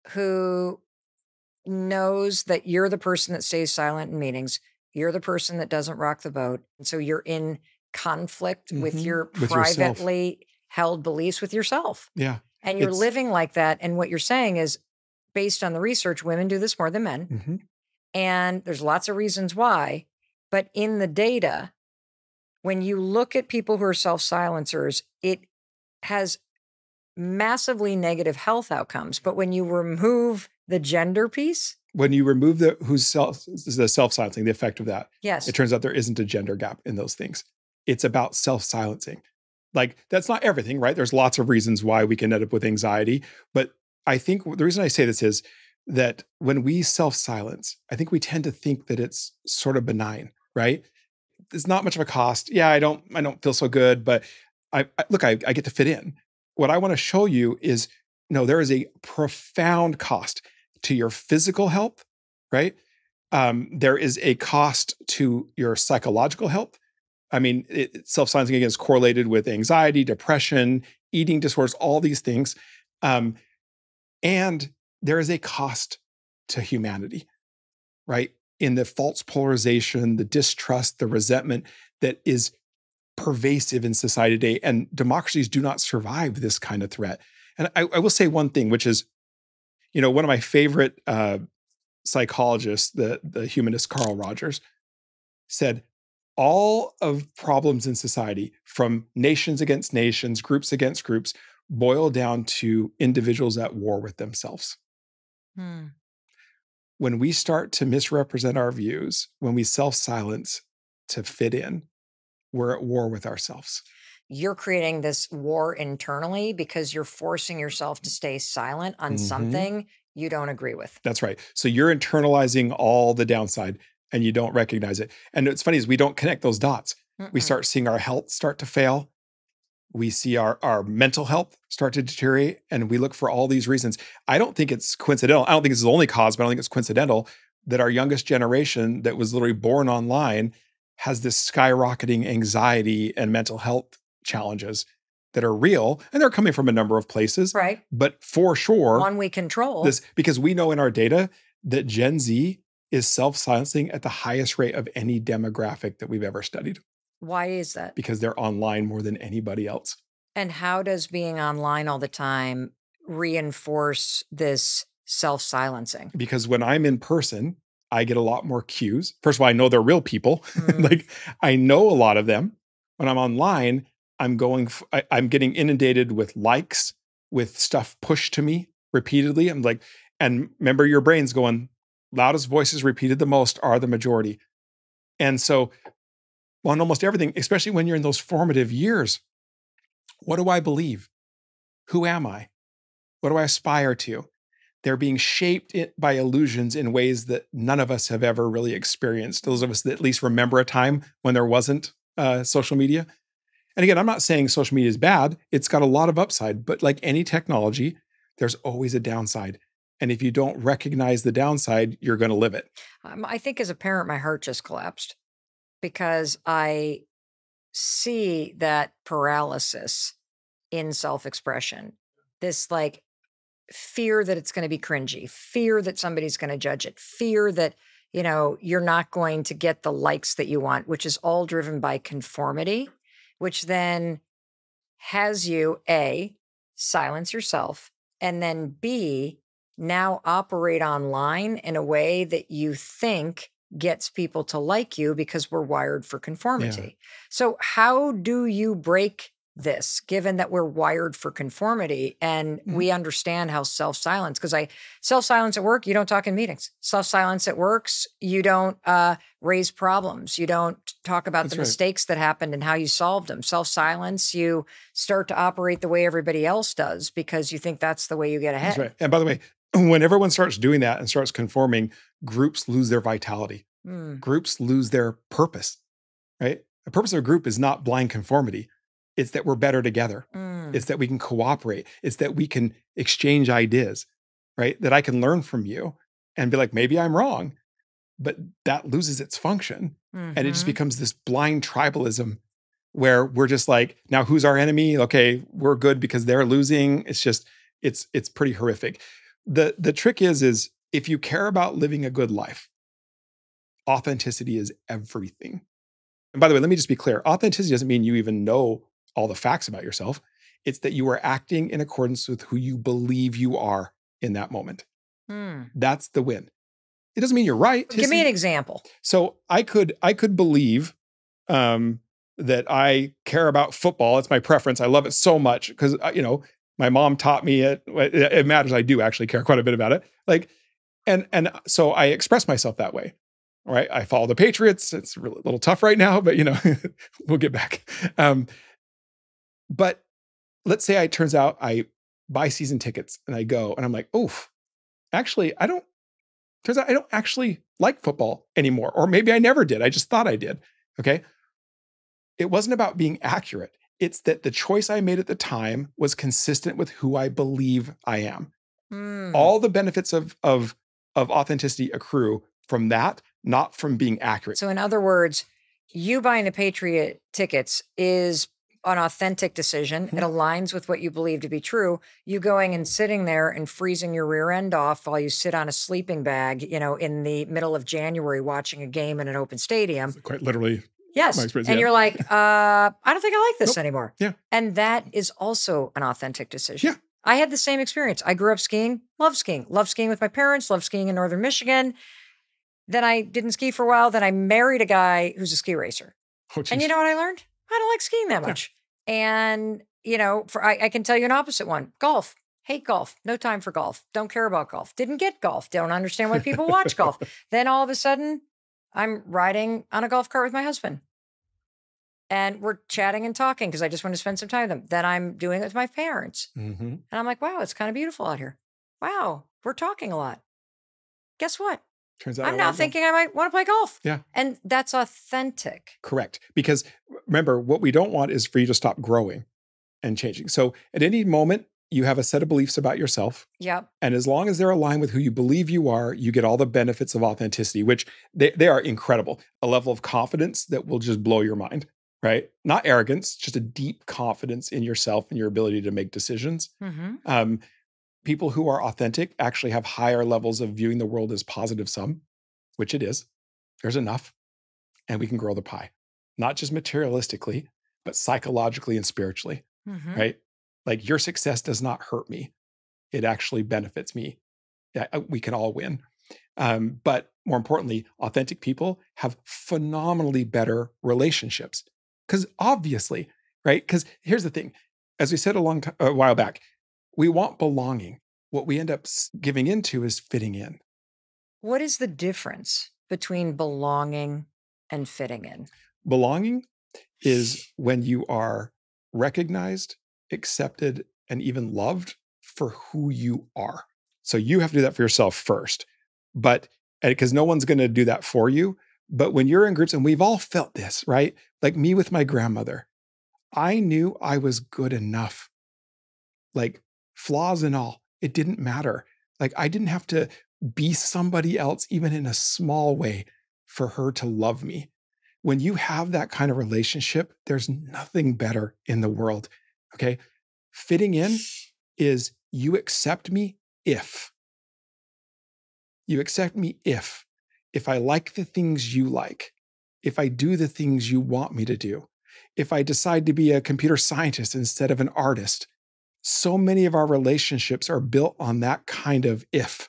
who knows that you're the person that stays silent in meetings, you're the person that doesn't rock the boat, and so you're in conflict with your privately held beliefs with yourself. Yeah. And you're living like that. And what you're saying is, based on the research, women do this more than men. And there's lots of reasons why. But in the data, when you look at people who are self-silencers, it has massively negative health outcomes. But when you remove the gender piece, when you remove the self-silencing, the effect of that, yes, it turns out there isn't a gender gap in those things. It's about self-silencing. Like, that's not everything, right? There's lots of reasons why we can end up with anxiety. But I think the reason I say this is that when we self-silence, I think we tend to think that it's sort of benign, right? It's not much of a cost. Yeah, I don't feel so good, but I get to fit in. What I want to show you is, no, there is a profound cost to your physical health, right? There is a cost to your psychological health. I mean, self-silencing again is correlated with anxiety, depression, eating disorders, all these things. And there is a cost to humanity, right? In the false polarization, the distrust, the resentment that is pervasive in society today. And democracies do not survive this kind of threat. And I will say one thing, which is, one of my favorite psychologists, the humanist Carl Rogers, said all of problems in society, from nations against nations, groups against groups, boil down to individuals at war with themselves. When we start to misrepresent our views, when we self-silence to fit in, we're at war with ourselves. You're creating this war internally because you're forcing yourself to stay silent on something you don't agree with. That's right. So you're internalizing all the downside and you don't recognize it. And what's funny is we don't connect those dots. We start seeing our health start to fail. We see our mental health start to deteriorate, and we look for all these reasons. I don't think it's coincidental. I don't think it's the only cause, but I don't think it's coincidental that our youngest generation that was literally born online has this skyrocketing anxiety and mental health challenges that are real, and they're coming from a number of places. Right. But for sure, one we control this, because we know in our data that Gen Z is self-silencing at the highest rate of any demographic that we've ever studied. Why is that? Because they're online more than anybody else. And how does being online all the time reinforce this self-silencing? Because when I'm in person, I get a lot more cues. First of all, I know they're real people. Like, I know a lot of them. When I'm online, I'm getting inundated with likes, with stuff pushed to me repeatedly. I'm like, and remember, your brain's going, loudest voices repeated the most are the majority. And so on almost everything, especially when you're in those formative years, what do I believe? Who am I? What do I aspire to? They're being shaped by illusions in ways that none of us have ever really experienced. Those of us that at least remember a time when there wasn't social media. And again, I'm not saying social media is bad. It's got a lot of upside, but like any technology, there's always a downside. And if you don't recognize the downside, you're going to live it. I think as a parent, my heart just collapsed because I see that paralysis in self-expression, this like fear that it's going to be cringy, fear that somebody's going to judge it, fear that, you're not going to get the likes that you want, which is all driven by conformity, which then has you, A, silence yourself, and then B, now operate online in a way that you think gets people to like you because we're wired for conformity. Yeah. So how do you break this, given that we're wired for conformity and we understand how self-silence, because self-silence at work, you don't talk in meetings. Self-silence at works, you don't raise problems. You don't talk about the mistakes that happened and how you solved them. Self-silence, you start to operate the way everybody else does because you think that's the way you get ahead. That's right. And by the way, when everyone starts doing that and starts conforming, groups lose their vitality. Groups lose their purpose, right? The purpose of a group is not blind conformity. It's that we're better together. It's that we can cooperate. It's that we can exchange ideas, right? That I can learn from you and be like, maybe I'm wrong, but that loses its function. And it just becomes this blind tribalism where we're just like, now who's our enemy? Okay, we're good because they're losing. It's just, it's pretty horrific. The trick is if you care about living a good life, authenticity is everything. And by the way, let me just be clear. Authenticity doesn't mean you even know all the facts about yourself. It's that you are acting in accordance with who you believe you are in that moment. That's the win. It doesn't mean you're right. Give me an example. So I could believe that I care about football. It's my preference. I love it so much because, my mom taught me it matters. I do actually care quite a bit about it. Like, and so I express myself that way. All right. I follow the Patriots. It's a little tough right now, but we'll get back. But let's say it turns out I buy season tickets and I go and I'm like, oof, actually, turns out I don't actually like football anymore. Or maybe I never did. I just thought I did. Okay. It wasn't about being accurate. It's that the choice I made at the time was consistent with who I believe I am. All the benefits of authenticity accrue from that, not from being accurate. So in other words, you buying the Patriot tickets is an authentic decision. It aligns with what you believe to be true. You going and sitting there and freezing your rear end off while you sit on a sleeping bag, in the middle of January watching a game in an open stadium. Quite literally. Yes. And you're like, I don't think I like this anymore. Yeah. And that is also an authentic decision. Yeah. I had the same experience. I grew up skiing, loved skiing with my parents, loved skiing in Northern Michigan. Then I didn't ski for a while. Then I married a guy who's a ski racer. Oh, And you geez. know what I learned? I don't like skiing that Yeah. much. And, I can tell you an opposite one. Golf. Hate golf. No time for golf. Don't care about golf. Didn't get golf. Don't understand why people watch golf. Then all of a sudden, I'm riding on a golf cart with my husband. And we're chatting and talking because I just want to spend some time with them. Then I'm doing it with my parents. Mm-hmm. And I'm like, wow, it's kind of beautiful out here. Wow, we're talking a lot. Guess what? Turns out I'm now thinking I might want to play golf. Yeah. And that's authentic. Correct. Because remember, what we don't want is for you to stop growing and changing. So at any moment, you have a set of beliefs about yourself. Yep. And as long as they're aligned with who you believe you are, you get all the benefits of authenticity, which they are incredible. A level of confidence that will just blow your mind, right? Not arrogance, just a deep confidence in yourself and your ability to make decisions. Mm-hmm. People who are authentic actually have higher levels of viewing the world as positive sum, which it is. There's enough, and we can grow the pie, not just materialistically, but psychologically and spiritually, right? Like your success does not hurt me. It actually benefits me. We can all win. But more importantly, authentic people have phenomenally better relationships. Because obviously, right? Because here's the thing. As we said a while back, we want belonging. What we end up giving into is fitting in. What is the difference between belonging and fitting in? Belonging is when you are recognized, accepted, and even loved for who you are. So you have to do that for yourself first. But because no one's going to do that for you. But when you're in groups, and we've all felt this, right? Like me with my grandmother, I knew I was good enough. Like flaws and all, it didn't matter. Like I didn't have to be somebody else, even in a small way, for her to love me. When you have that kind of relationship, there's nothing better in the world. Okay. Fitting in is you accept me if. You accept me if I like the things you like, if I do the things you want me to do, if I decide to be a computer scientist instead of an artist. So many of our relationships are built on that kind of if.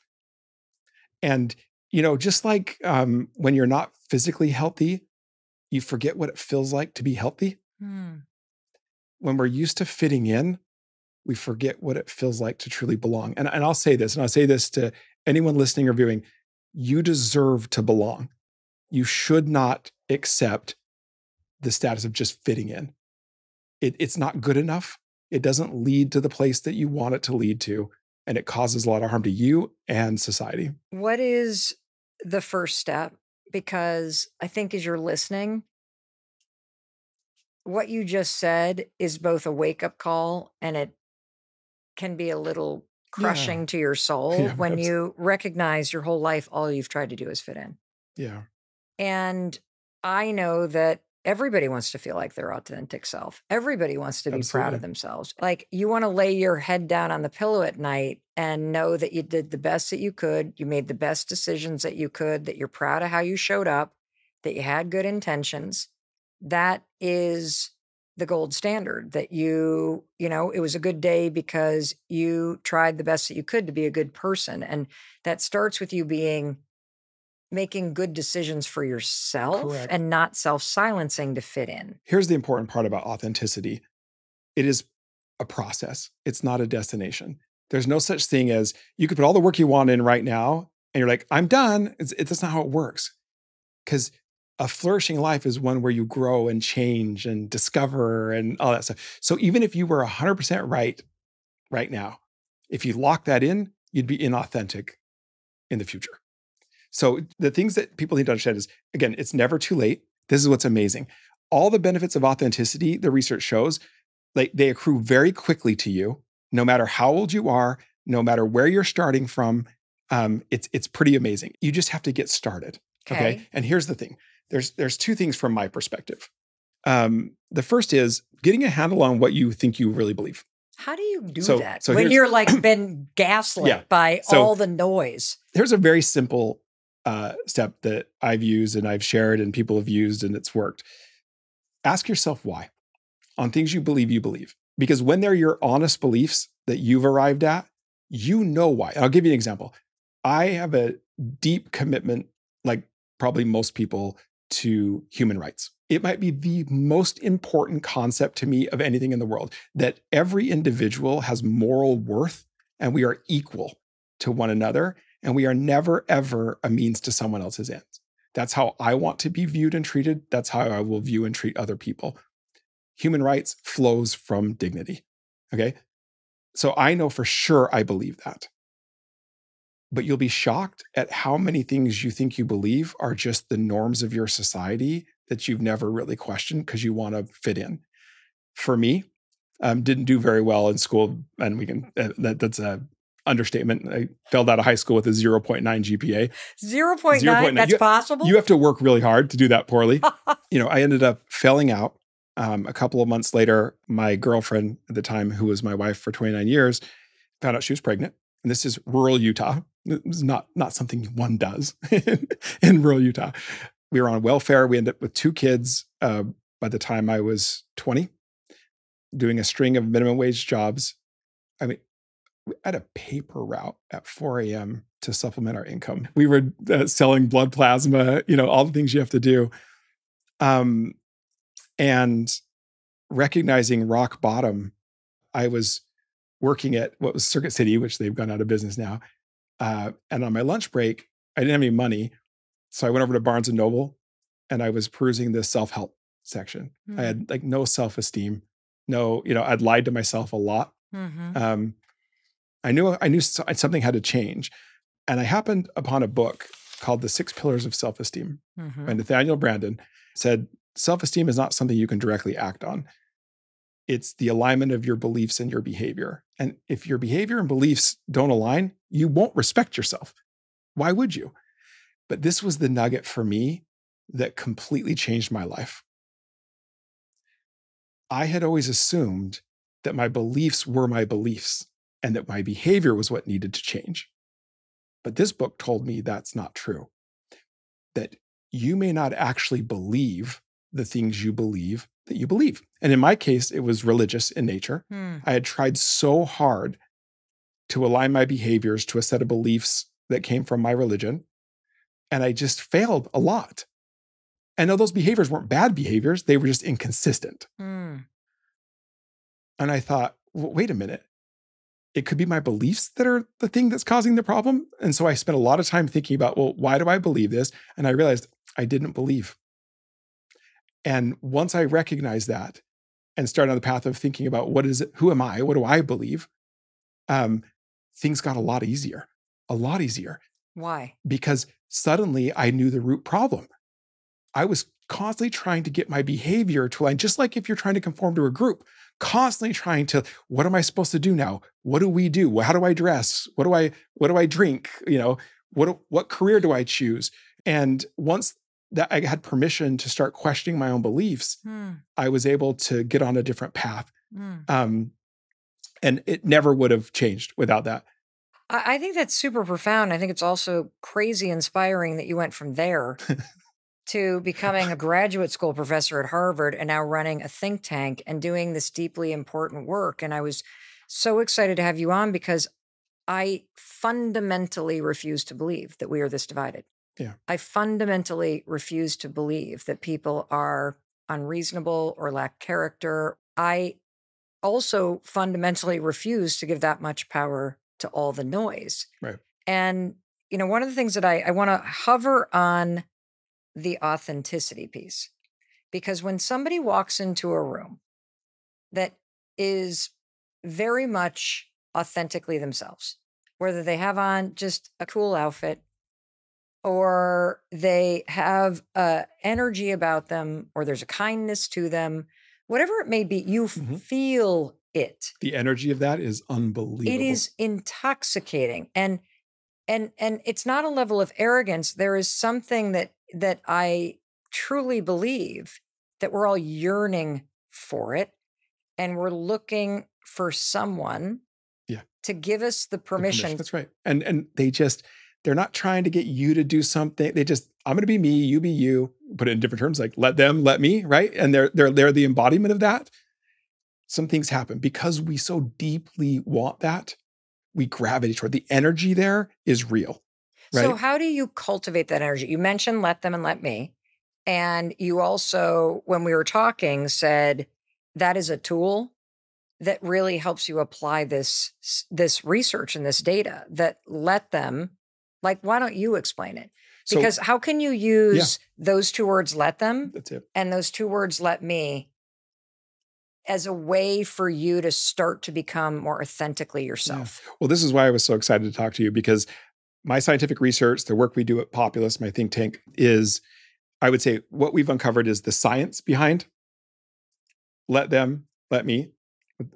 And, just like when you're not physically healthy, you forget what it feels like to be healthy. When we're used to fitting in, we forget what it feels like to truly belong. And I'll say this, and I'll say this to anyone listening or viewing, you deserve to belong. You should not accept the status of just fitting in. It's not good enough. It doesn't lead to the place that you want it to lead to, and it causes a lot of harm to you and society. What is the first step? Because I think as you're listening, what you just said is both a wake-up call and it can be a little crushing to your soul when you recognize your whole life, all you've tried to do is fit in. Yeah. And I know that everybody wants to feel like their authentic self. Everybody wants to be proud of themselves. Like you want to lay your head down on the pillow at night and know that you did the best that you could. You made the best decisions that you could, that you're proud of how you showed up, that you had good intentions. That is the gold standard, that it was a good day because you tried the best that you could to be a good person. And that starts with you making good decisions for yourself. Correct. And not self-silencing to fit in. Here's the important part about authenticity. It is a process. It's not a destination. There's no such thing as you could put all the work you want in right now and you're like, I'm done. That's not how it works. Because a flourishing life is one where you grow and change and discover and all that stuff. So even if you were 100% right now, if you lock that in, you'd be inauthentic in the future. So the things that people need to understand is, again, it's never too late. This is what's amazing. All the benefits of authenticity, the research shows, like they accrue very quickly to you, no matter how old you are, no matter where you're starting from. It's pretty amazing. You just have to get started. Okay. And here's the thing. There's two things from my perspective. The first is getting a handle on what you think you really believe. How do you do that so when you're like been gaslit by all the noise? Here's a very simple step that I've used and I've shared and people have used and it's worked. Ask yourself why on things you believe. Because when they're your honest beliefs that you've arrived at, you know why. I'll give you an example. I have a deep commitment, like probably most people, to human rights. It might be the most important concept to me of anything in the world, that every individual has moral worth and we are equal to one another, and we are never, ever a means to someone else's ends. That's how I want to be viewed and treated. That's how I will view and treat other people. Human rights flows from dignity. Okay. So I know for sure I believe that. But you'll be shocked at how many things you think you believe are just the norms of your society that you've never really questioned because you want to fit in. For me, didn't do very well in school, and we can that's a understatement. I failed out of high school with a 0.9 GPA. 0.9? That's possible? You have to work really hard to do that poorly. I ended up failing out. A couple of months later, my girlfriend at the time, who was my wife for 29 years, found out she was pregnant. And this is rural Utah. It was not something one does in rural Utah. We were on welfare. We ended up with 2 kids by the time I was 20, doing a string of minimum wage jobs. I mean, we had a paper route at 4 a.m. to supplement our income. We were selling blood plasma, all the things you have to do. And recognizing rock bottom, I was working at what was Circuit City, which they've gone out of business now. And on my lunch break, I didn't have any money. So I went over to Barnes and Noble and I was perusing the self-help section. I had like no self-esteem. No, I'd lied to myself a lot. I knew something had to change. And I happened upon a book called The 6 Pillars of Self-Esteem by Nathaniel Branden. Said, self-esteem is not something you can directly act on. It's the alignment of your beliefs and your behavior. And if your behavior and beliefs don't align, you won't respect yourself. Why would you? But this was the nugget for me that completely changed my life. I had always assumed that my beliefs were my beliefs and that my behavior was what needed to change. But this book told me that's not true. That you may not actually believe the things you believe that you believe. And in my case, it was religious in nature. I had tried so hard to align my behaviors to a set of beliefs that came from my religion, and I just failed a lot. And though those behaviors weren't bad behaviors, they were just inconsistent. And I thought, well, wait a minute. It could be my beliefs that are the thing that's causing the problem. And so I spent a lot of time thinking about, well, why do I believe this? And I realized I didn't believe. And once I recognized that and started on the path of thinking about what is it, who am I, what do I believe, things got a lot easier. Why? Because suddenly I knew the root problem. I was constantly trying to get my behavior to align, just like if you're trying to conform to a group, constantly trying to, what am I supposed to do now? What do we do? How do I dress? What do I drink? What career do I choose? And once that I had permission to start questioning my own beliefs, I was able to get on a different path. And it never would have changed without that. I think that's super profound. I think it's also crazy inspiring that you went from there to becoming a graduate school professor at Harvard and now running a think tank and doing this deeply important work. And I was so excited to have you on because I fundamentally refuse to believe that we are this divided. Yeah. I fundamentally refuse to believe that people are unreasonable or lack character. I also fundamentally refuse to give that much power to all the noise. Right. And, one of the things that I want to hover on the authenticity piece, because when somebody walks into a room that is very much authentically themselves, whether they have on just a cool outfit or they have energy about them, or there's a kindness to them, whatever it may be, you feel it. The energy of that is unbelievable. It is intoxicating. And it's not a level of arrogance. There is something that I truly believe that we're all yearning for it. And we're looking for someone to give us the permission. That's right. And they're not trying to get you to do something. I'm going to be me, you be you, put it in different terms, like let them, let me, right? And they're the embodiment of that. some things happen because we so deeply want that. We gravitate toward the energy there is real, right? So how do you cultivate that energy? You mentioned let them and let me. And you also, when we were talking, said that is a tool that really helps you apply this research and this data that let them, like, why don't you explain it? Because how can you use those two words, let them, that's it, and those two words, let me, as a way for you to start to become more authentically yourself? Well, this is why I was so excited to talk to you, because my scientific research, the work we do at Populace, my think tank, is, I would say, what we've uncovered is the science behind let them, let me.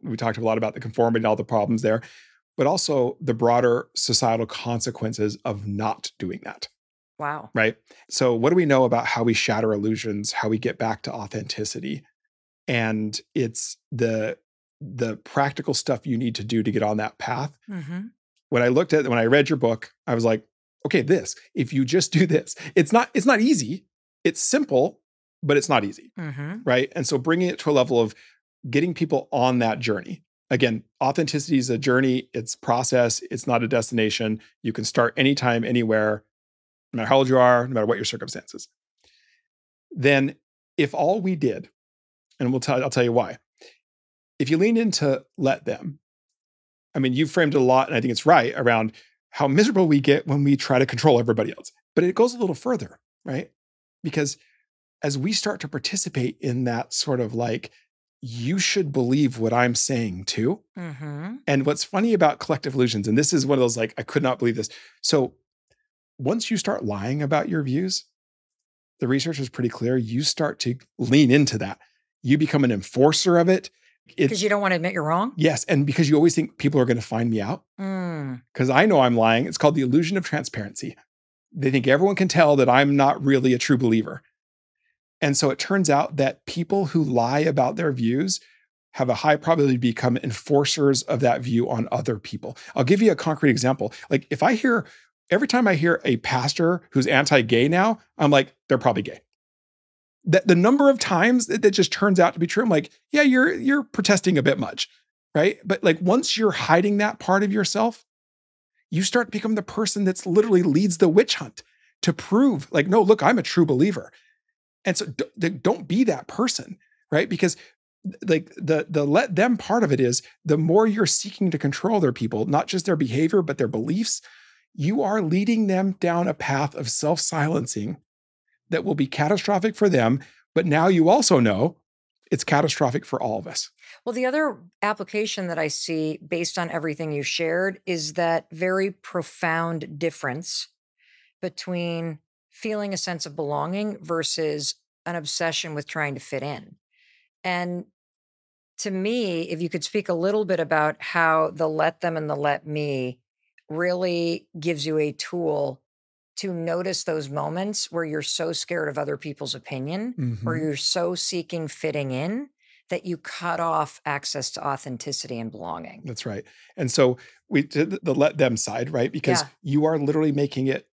We talked a lot about the conformity and all the problems there, but also the broader societal consequences of not doing that. Wow. Right? So what do we know about how we shatter illusions, how we get back to authenticity? And it's the practical stuff you need to do to get on that path. Mm-hmm. When I read your book, I was like, okay, if you just do this, it's not easy. It's simple, but it's not easy. Mm-hmm. Right? And so bringing it to a level of getting people on that journey. Again, authenticity is a journey. It's process. It's not a destination. You can start anytime, anywhere, no matter how old you are, no matter what your circumstances. Then if all we did, and I'll tell you why. If you lean into let them, I mean, you framed it a lot, and I think it's right, around how miserable we get when we try to control everybody else. But it goes a little further, right? Because as we start to participate in that sort of like, you should believe what I'm saying too. Mm-hmm. And what's funny about collective illusions, and this is one of those, like, I could not believe this. So once you start lying about your views, the research is pretty clear. You start to lean into that. You become an enforcer of it. Because you don't want to admit you're wrong? Yes. And because you always think people are going to find me out. Because I know I'm lying. It's called the illusion of transparency. They think everyone can tell that I'm not really a true believer. And so it turns out that people who lie about their views have a high probability to become enforcers of that view on other people. I'll give you a concrete example. Like, every time I hear a pastor who's anti-gay now, I'm like, they're probably gay. The number of times that just turns out to be true, I'm like, yeah, you're protesting a bit much, right? But like, once you're hiding that part of yourself, you start to become the person that's literally leads the witch hunt to prove, like, no, look, I'm a true believer. And so don't be that person, right? Because like the let them part of it is, the more you're seeking to control their people, not just their behavior, but their beliefs, you are leading them down a path of self-silencing that will be catastrophic for them. But now you also know it's catastrophic for all of us. Well, the other application that I see based on everything you shared is that very profound difference between feeling a sense of belonging versus an obsession with trying to fit in. And to me, if you could speak a little bit about how the let them and the let me really gives you a tool to notice those moments where you're so scared of other people's opinion, or you're so seeking fitting in, that you cut off access to authenticity and belonging. That's right. And so we did the let them side, right? Because you are literally making it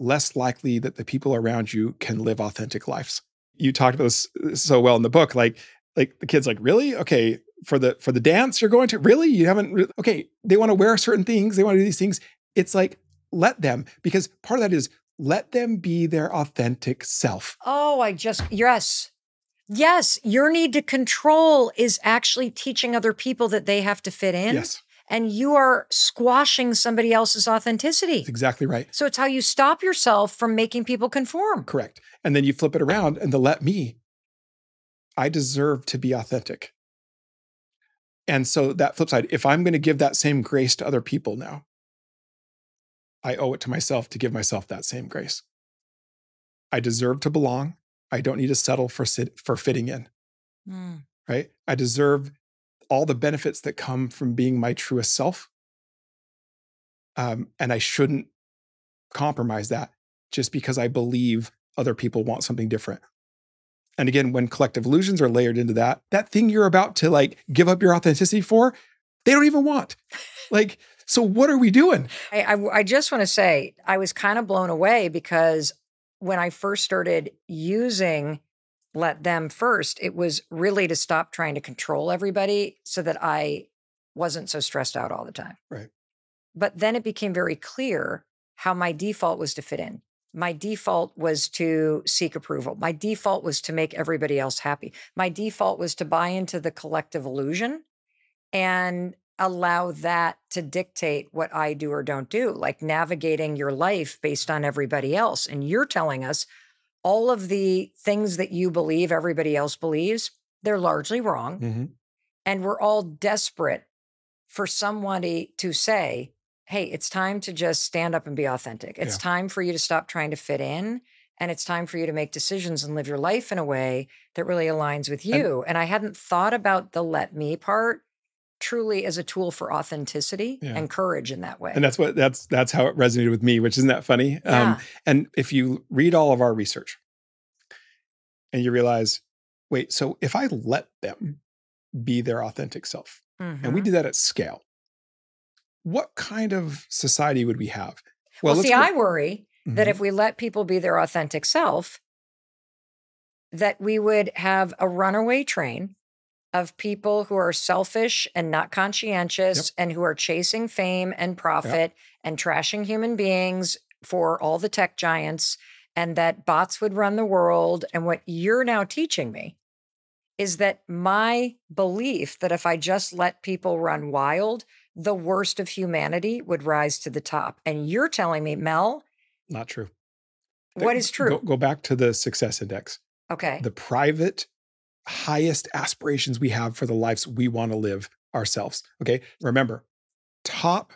less likely that the people around you can live authentic lives. You talked about this so well in the book. Like the kid's like, really? Okay, for the dance you're going to? Really? You haven't? Okay, they want to wear certain things. They want to do these things. It's like, let them, because part of that is let them be their authentic self. Oh, yes. Your need to control is actually teaching other people that they have to fit in. Yes. And you are squashing somebody else's authenticity. That's exactly right. So it's how you stop yourself from making people conform. Correct. And then you flip it around, and the let me, I deserve to be authentic. And so that flip side, if I'm going to give that same grace to other people now, I owe it to myself to give myself that same grace. I deserve to belong. I don't need to settle for fitting in, right? I deserve all the benefits that come from being my truest self. And I shouldn't compromise that just because I believe other people want something different. And again, when collective illusions are layered into that thing you're about to like give up your authenticity for, they don't even want. Like, so what are we doing? I just want to say, I was kind of blown away because when I first started using let them first, it was really to stop trying to control everybody so that I wasn't so stressed out all the time. Right. But then it became very clear how my default was to fit in. My default was to seek approval. My default was to make everybody else happy. My default was to buy into the collective illusion and allow that to dictate what I do or don't do, like navigating your life based on everybody else. And you're telling us all of the things that you believe everybody else believes, they're largely wrong. Mm-hmm. And we're all desperate for somebody to say, hey, it's time to just stand up and be authentic. It's time for you to stop trying to fit in. And it's time for you to make decisions and live your life in a way that really aligns with you. And I hadn't thought about the let me part truly as a tool for authenticity and courage in that way. And that's how it resonated with me, which isn't that funny? Yeah. And if you read all of our research and you realize, wait, so if I let them be their authentic self, and we do that at scale, what kind of society would we have? Well, see, I worry that if we let people be their authentic self, that we would have a runaway train of people who are selfish and not conscientious and who are chasing fame and profit and trashing human beings for all the tech giants, and that bots would run the world. And what you're now teaching me is that my belief that if I just let people run wild, the worst of humanity would rise to the top. And you're telling me, Mel? Not true. What is true? Go back to the success index. Okay. The private highest aspirations we have for the lives we want to live ourselves. Okay. Remember, top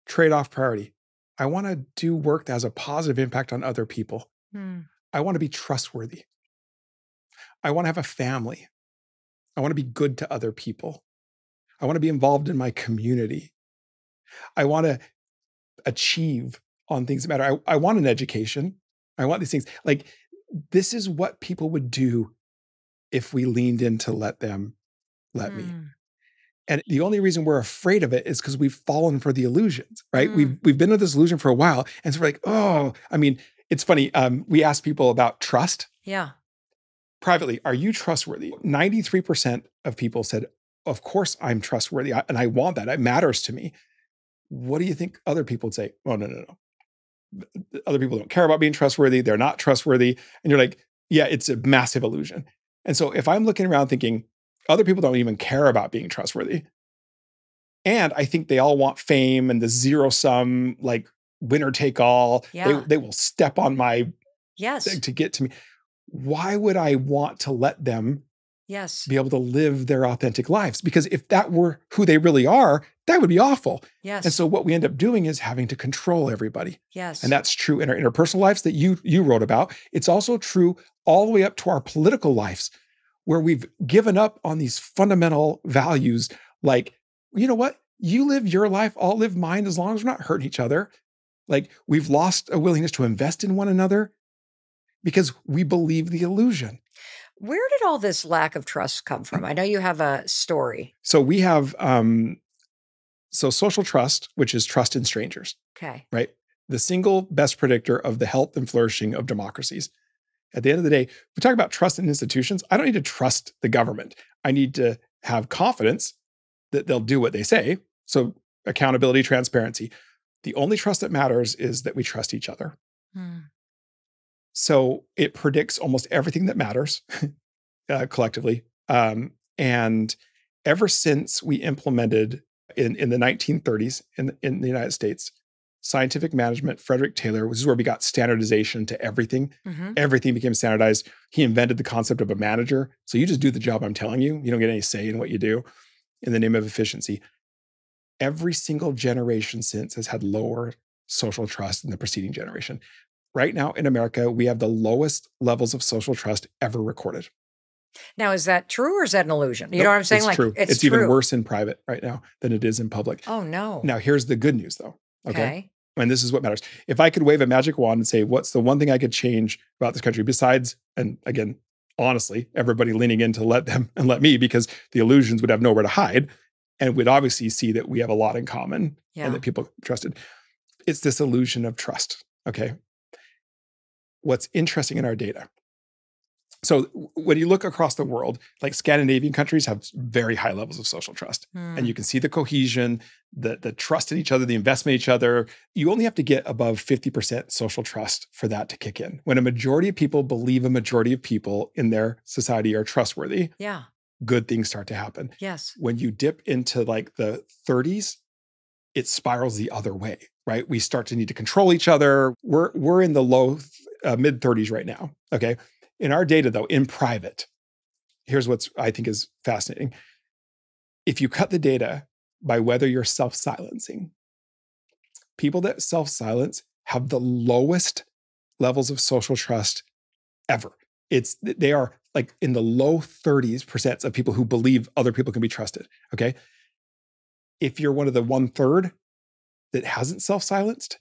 trade-off priority. I want to do work that has a positive impact on other people. I want to be trustworthy. I want to have a family. I want to be good to other people. I want to be involved in my community. I want to achieve on things that matter. I want an education. I want these things. Like, this is what people would do if we leaned in to let them let me. And the only reason we're afraid of it is because we've fallen for the illusions, right? We've been in this illusion for a while. And so we're like, oh, I mean, it's funny. We asked people about trust. Yeah. Privately, are you trustworthy? 93% of people said, of course I'm trustworthy. And I want that. It matters to me. What do you think other people would say? Oh, no. Other people don't care about being trustworthy. They're not trustworthy. And you're like, yeah, it's a massive illusion. And so if I'm looking around thinking other people don't even care about being trustworthy, and I think they all want fame and the zero sum, like winner take all, they will step on my thing to get to me. Why would I want to let them be able to live their authentic lives? Because if that were who they really are, that would be awful. And so what we end up doing is having to control everybody. And that's true in our interpersonal lives that you wrote about. It's also true all the way up to our political lives, where we've given up on these fundamental values. Like, you know what? You live your life, I'll live mine, as long as we're not hurting each other. Like, we've lost a willingness to invest in one another because we believe the illusion. Where did all this lack of trust come from? I know you have a story. So we have, social trust, which is trust in strangers. Okay. Right? The single best predictor of the health and flourishing of democracies. At the end of the day, we talk about trust in institutions. I don't need to trust the government. I need to have confidence that they'll do what they say. So accountability, transparency. The only trust that matters is that we trust each other. So it predicts almost everything that matters collectively. And ever since we implemented in the 1930s in the United States, scientific management, Frederick Taylor, this is where we got standardization to everything. Everything became standardized. He invented the concept of a manager. So you just do the job I'm telling you. You don't get any say in what you do in the name of efficiency. Every single generation since has had lower social trust than the preceding generation. Right now in America, we have the lowest levels of social trust ever recorded. Now, is that true or is that an illusion? You know what I'm saying? It's true. It's true. Even worse in private right now than it is in public. Oh, no. Now, here's the good news, though. Okay. And this is what matters. If I could wave a magic wand and say, what's the one thing I could change about this country besides, and again, honestly, everybody leaning in to let them and let me, because the illusions would have nowhere to hide. And we'd obviously see that we have a lot in common and that people trusted. It's this illusion of trust. Okay. What's interesting in our data. So when you look across the world, like Scandinavian countries have very high levels of social trust. And you can see the cohesion, the trust in each other, the investment in each other. You only have to get above 50% social trust for that to kick in. When a majority of people believe a majority of people in their society are trustworthy, Yeah. good things start to happen. Yes. When you dip into like the 30s, it spirals the other way, right? We start to need to control each other. We're in the low mid 30s right now. Okay. In our data though, in private, here's what's I think is fascinating. If you cut the data by whether you're self-silencing, people that self-silence have the lowest levels of social trust ever. They are like in the low 30s% of people who believe other people can be trusted. Okay. If you're one of the 1/3 that hasn't self-silenced,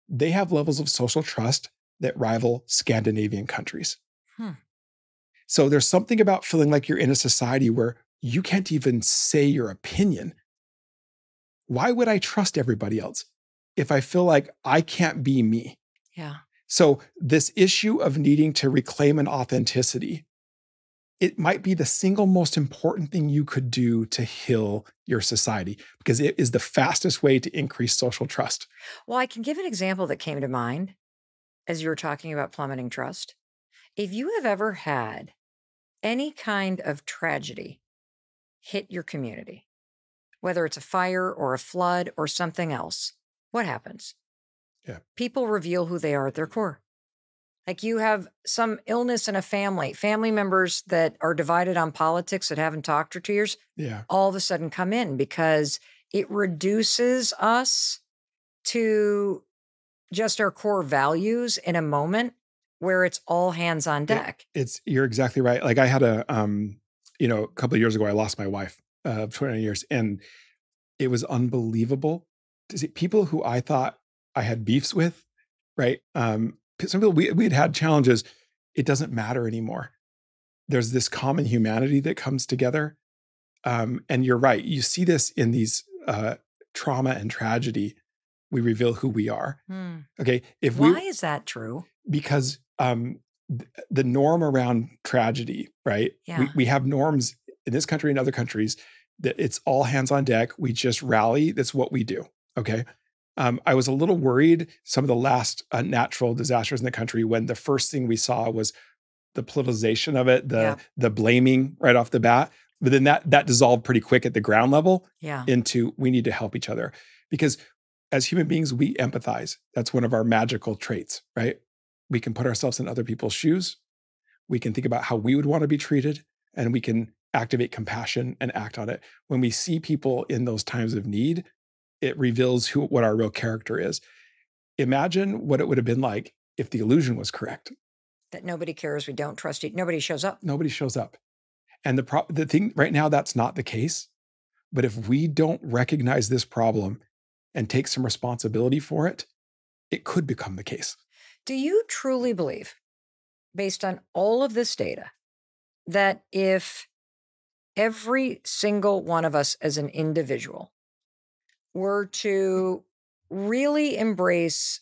they have levels of social trust that rival Scandinavian countries. So there's something about feeling like you're in a society where you can't even say your opinion. Why would I trust everybody else if I feel like I can't be me? Yeah. So this issue of needing to reclaim an authenticity, it might be the single most important thing you could do to heal your society because it is the fastest way to increase social trust. Well, I can give an example that came to mind as you were talking about plummeting trust. If you have ever had any kind of tragedy hit your community, whether it's a fire or a flood or something else, what happens? Yeah. People reveal who they are at their core. Like you have some illness in a family members that are divided on politics that haven't talked for 2 years, Yeah. all of a sudden come in because it reduces us to just our core values in a moment where it's all hands on deck. You're exactly right. Like I had a couple of years ago, I lost my wife of 29 years, and it was unbelievable to see people who I thought I had beefs with, right? Some people we had challenges. It doesn't matter anymore. There's this common humanity that comes together. And you're right. You see this in these trauma and tragedy. We reveal who we are. Okay. Why is that true? Because the norm around tragedy, right? Yeah. We have norms in this country and other countries that it's all hands on deck. We just rally. That's what we do. Okay. I was a little worried some of the last natural disasters in the country when the first thing we saw was the politicization of it, the blaming right off the bat. But then that dissolved pretty quick at the ground level into we need to help each other. Because as human beings, we empathize. That's one of our magical traits, right? We can put ourselves in other people's shoes. We can think about how we would want to be treated, and we can activate compassion and act on it. When we see people in those times of need, it reveals what our real character is. Imagine what it would have been like if the illusion was correct. That nobody cares, we don't trust you, nobody shows up. Nobody shows up. And the thing right now, that's not the case. But if we don't recognize this problem and take some responsibility for it, it could become the case. Do you truly believe, based on all of this data, that if every single one of us as an individual were to really embrace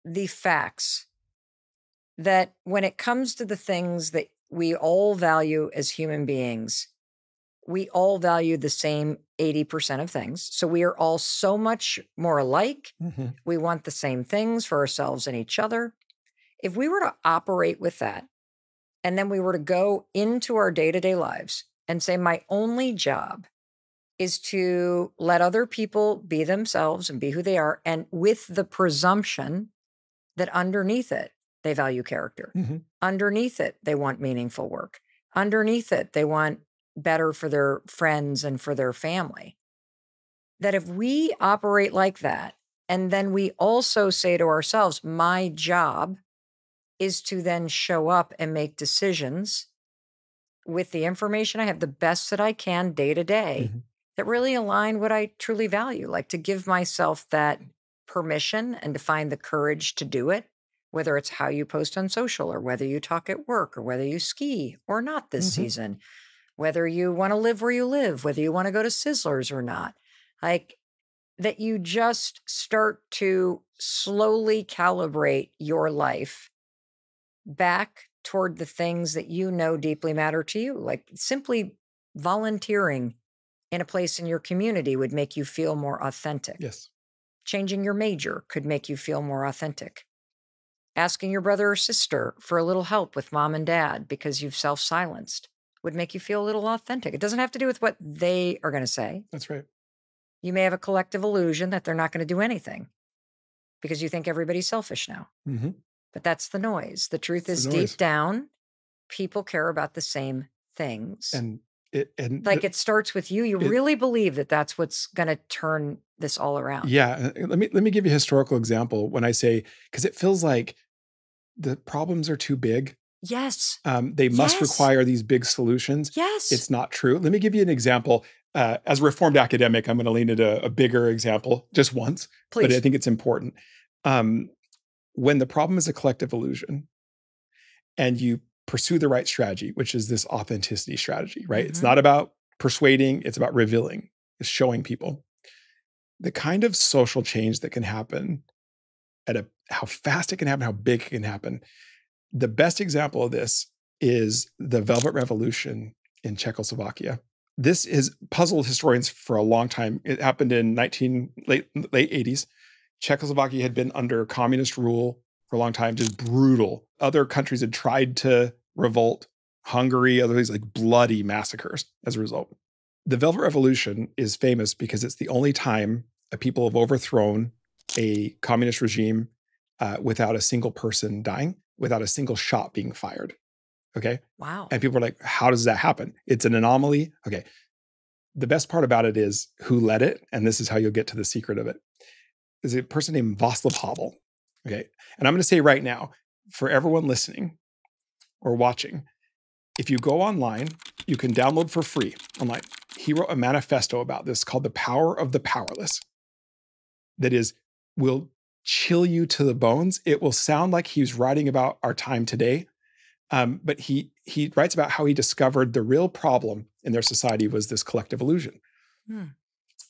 the facts that when it comes to the things that we all value as human beings, we all value the same 80% of things. So we are all so much more alike. We want the same things for ourselves and each other. If we were to operate with that, and then we were to go into our day-to-day lives and say, my only job is to let other people be themselves and be who they are, and with the presumption that underneath it, they value character. Underneath it, they want meaningful work. Underneath it, they want better for their friends and for their family. That if we operate like that, and then we also say to ourselves, my job is to then show up and make decisions with the information I have, the best that I can day to day, that really align what I truly value, like to give myself that permission and to find the courage to do it, whether it's how you post on social or whether you talk at work or whether you ski or not this season, whether you want to live where you live, whether you want to go to Sizzlers or not, like that you just start to slowly calibrate your life back toward the things that you know deeply matter to you. Like simply volunteering in a place in your community would make you feel more authentic. Yes. Changing your major could make you feel more authentic. Asking your brother or sister for a little help with mom and dad because you've self-silenced would make you feel a little authentic. It doesn't have to do with what they are going to say. That's right. You may have a collective illusion that they're not going to do anything because you think everybody's selfish now. Mm-hmm. But that's the noise. The truth It's is the noise. deep down, people care about the same things. And it starts with you. You really believe that that's what's going to turn this all around. Yeah. Let me give you a historical example when I say, because it feels like the problems are too big. Yes. They must require these big solutions. Yes. It's not true. Let me give you an example. As a reformed academic, I'm going to lean into a bigger example just once, Please. But I think it's important. When the problem is a collective illusion and you pursue the right strategy, which is this authenticity strategy, right? Mm-hmm. It's not about persuading, it's about revealing, it's showing people the kind of social change that can happen how fast it can happen, how big it can happen. The best example of this is the Velvet Revolution in Czechoslovakia. This has puzzled historians for a long time. It happened in late 80s. Czechoslovakia had been under communist rule for a long time, just brutal. Other countries had tried to revolt. Hungary, other things, like bloody massacres as a result. The Velvet Revolution is famous because it's the only time a people have overthrown a communist regime without a single person dying, without a single shot being fired. Okay? Wow. And people are like, how does that happen? It's an anomaly. Okay. The best part about it is who led it, and this is how you'll get to the secret of it. There's a person named Václav Havel. Okay. And I'm going to say right now, for everyone listening or watching, if you go online, you can download for free online. He wrote a manifesto about this called The Power of the Powerless. That will chill you to the bones. It will sound like he's writing about our time today. But he writes about how he discovered the real problem in their society was this collective illusion.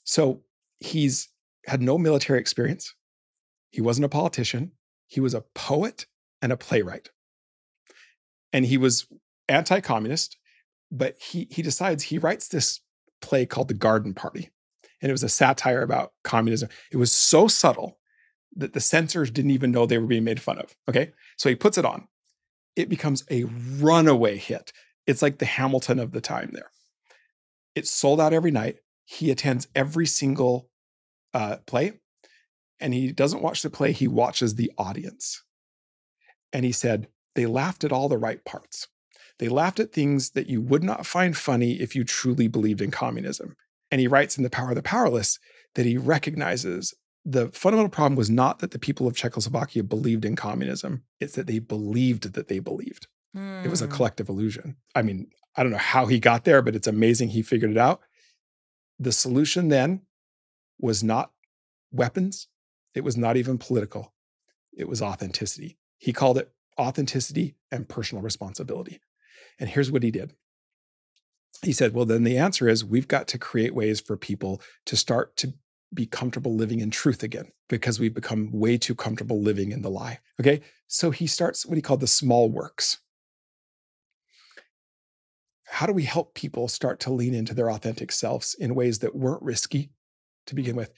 So he's had no military experience. He wasn't a politician. He was a poet and a playwright. And he was anti-communist, but he decides he writes this play called The Garden Party. And it was a satire about communism. It was so subtle that the censors didn't even know they were being made fun of. Okay. So he puts it on. It becomes a runaway hit. It's like the Hamilton of the time there. It's sold out every night. He attends every single play, and he doesn't watch the play. He watches the audience. And he said, they laughed at all the right parts. They laughed at things that you would not find funny if you truly believed in communism. And he writes in The Power of the Powerless that he recognizes the fundamental problem was not that the people of Czechoslovakia believed in communism. It's that they believed that they believed. It was a collective illusion. I mean, I don't know how he got there, but it's amazing he figured it out. The solution then was not weapons. It was not even political. It was authenticity. He called it authenticity and personal responsibility. And here's what he did. He said, well, then the answer is we've got to create ways for people to start to be comfortable living in truth again, because we've become way too comfortable living in the lie. Okay. So he starts what he called the small works. How do we help people start to lean into their authentic selves in ways that weren't risky to begin with?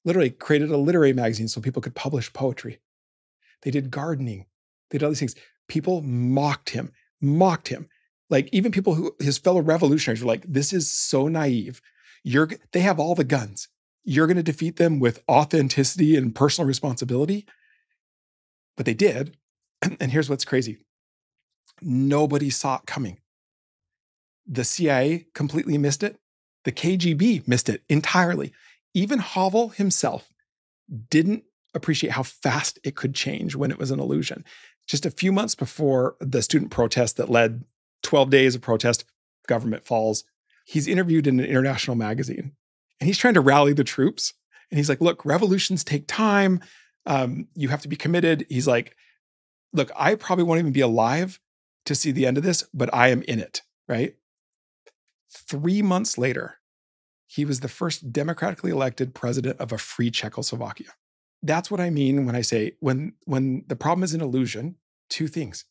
Literally created a literary magazine so people could publish poetry. They did gardening. They did all these things. People mocked him. Like even people who, his fellow revolutionaries were like, this is so naive. They have all the guns. You're going to defeat them with authenticity and personal responsibility. But they did. And here's what's crazy. Nobody saw it coming. The CIA completely missed it. The KGB missed it entirely. Even Havel himself didn't appreciate how fast it could change when it was an illusion. Just a few months before the student protest that led 12 days of protest, government falls. He's interviewed in an international magazine and he's trying to rally the troops. And he's like, look, revolutions take time. You have to be committed. He's like, look, I probably won't even be alive to see the end of this, but I am in it, right? 3 months later, he was the first democratically elected president of a free Czechoslovakia. That's what I mean when I say, when the problem is an illusion, two things.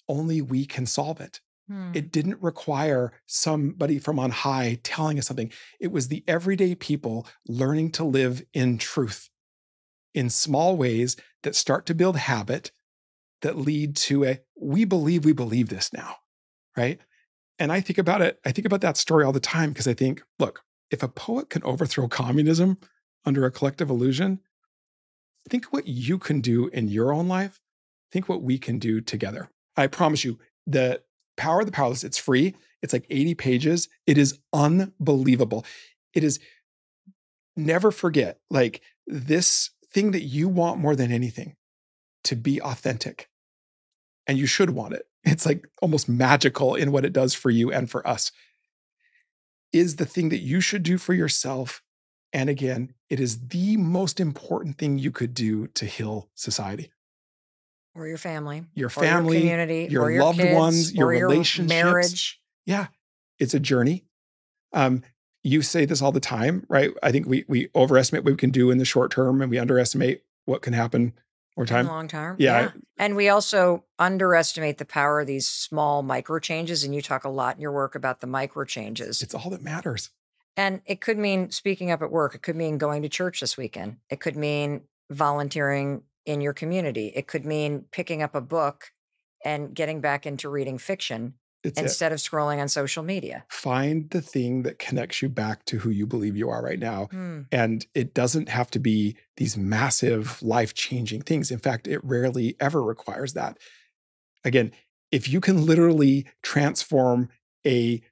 only we can solve it. Hmm. It didn't require somebody from on high telling us something. It was the everyday people learning to live in truth in small ways that start to build habit that lead to we believe this now, right? And I think about that story all the time because I think, look, if a poet can overthrow communism under a collective illusion, think what you can do in your own life. Think what we can do together. I promise you, the Power of the Powerless, it's free. It's like 80 pages. It is unbelievable. It is, never forget, like this thing that you want more than anything, to be authentic. And you should want it. It's like almost magical in what it does for you and for us. Is the thing that you should do for yourself. And again, it is the most important thing you could do to heal society. Or your family. Your Or family, your community. your Or your loved kids, ones, your or relationships. Your marriage. Yeah, it's a journey. You say this all the time, right? I think we overestimate what we can do in the short term and we underestimate what can happen over time. In the long term. Yeah. And we also underestimate the power of these small micro changes. And you talk a lot in your work about the micro changes. It's all that matters. And it could mean speaking up at work. It could mean going to church this weekend. It could mean volunteering in your community. It could mean picking up a book and getting back into reading fiction instead of scrolling on social media. Find the thing that connects you back to who you believe you are right now. And it doesn't have to be these massive life-changing things. In fact, it rarely ever requires that. Again, if you can literally transform a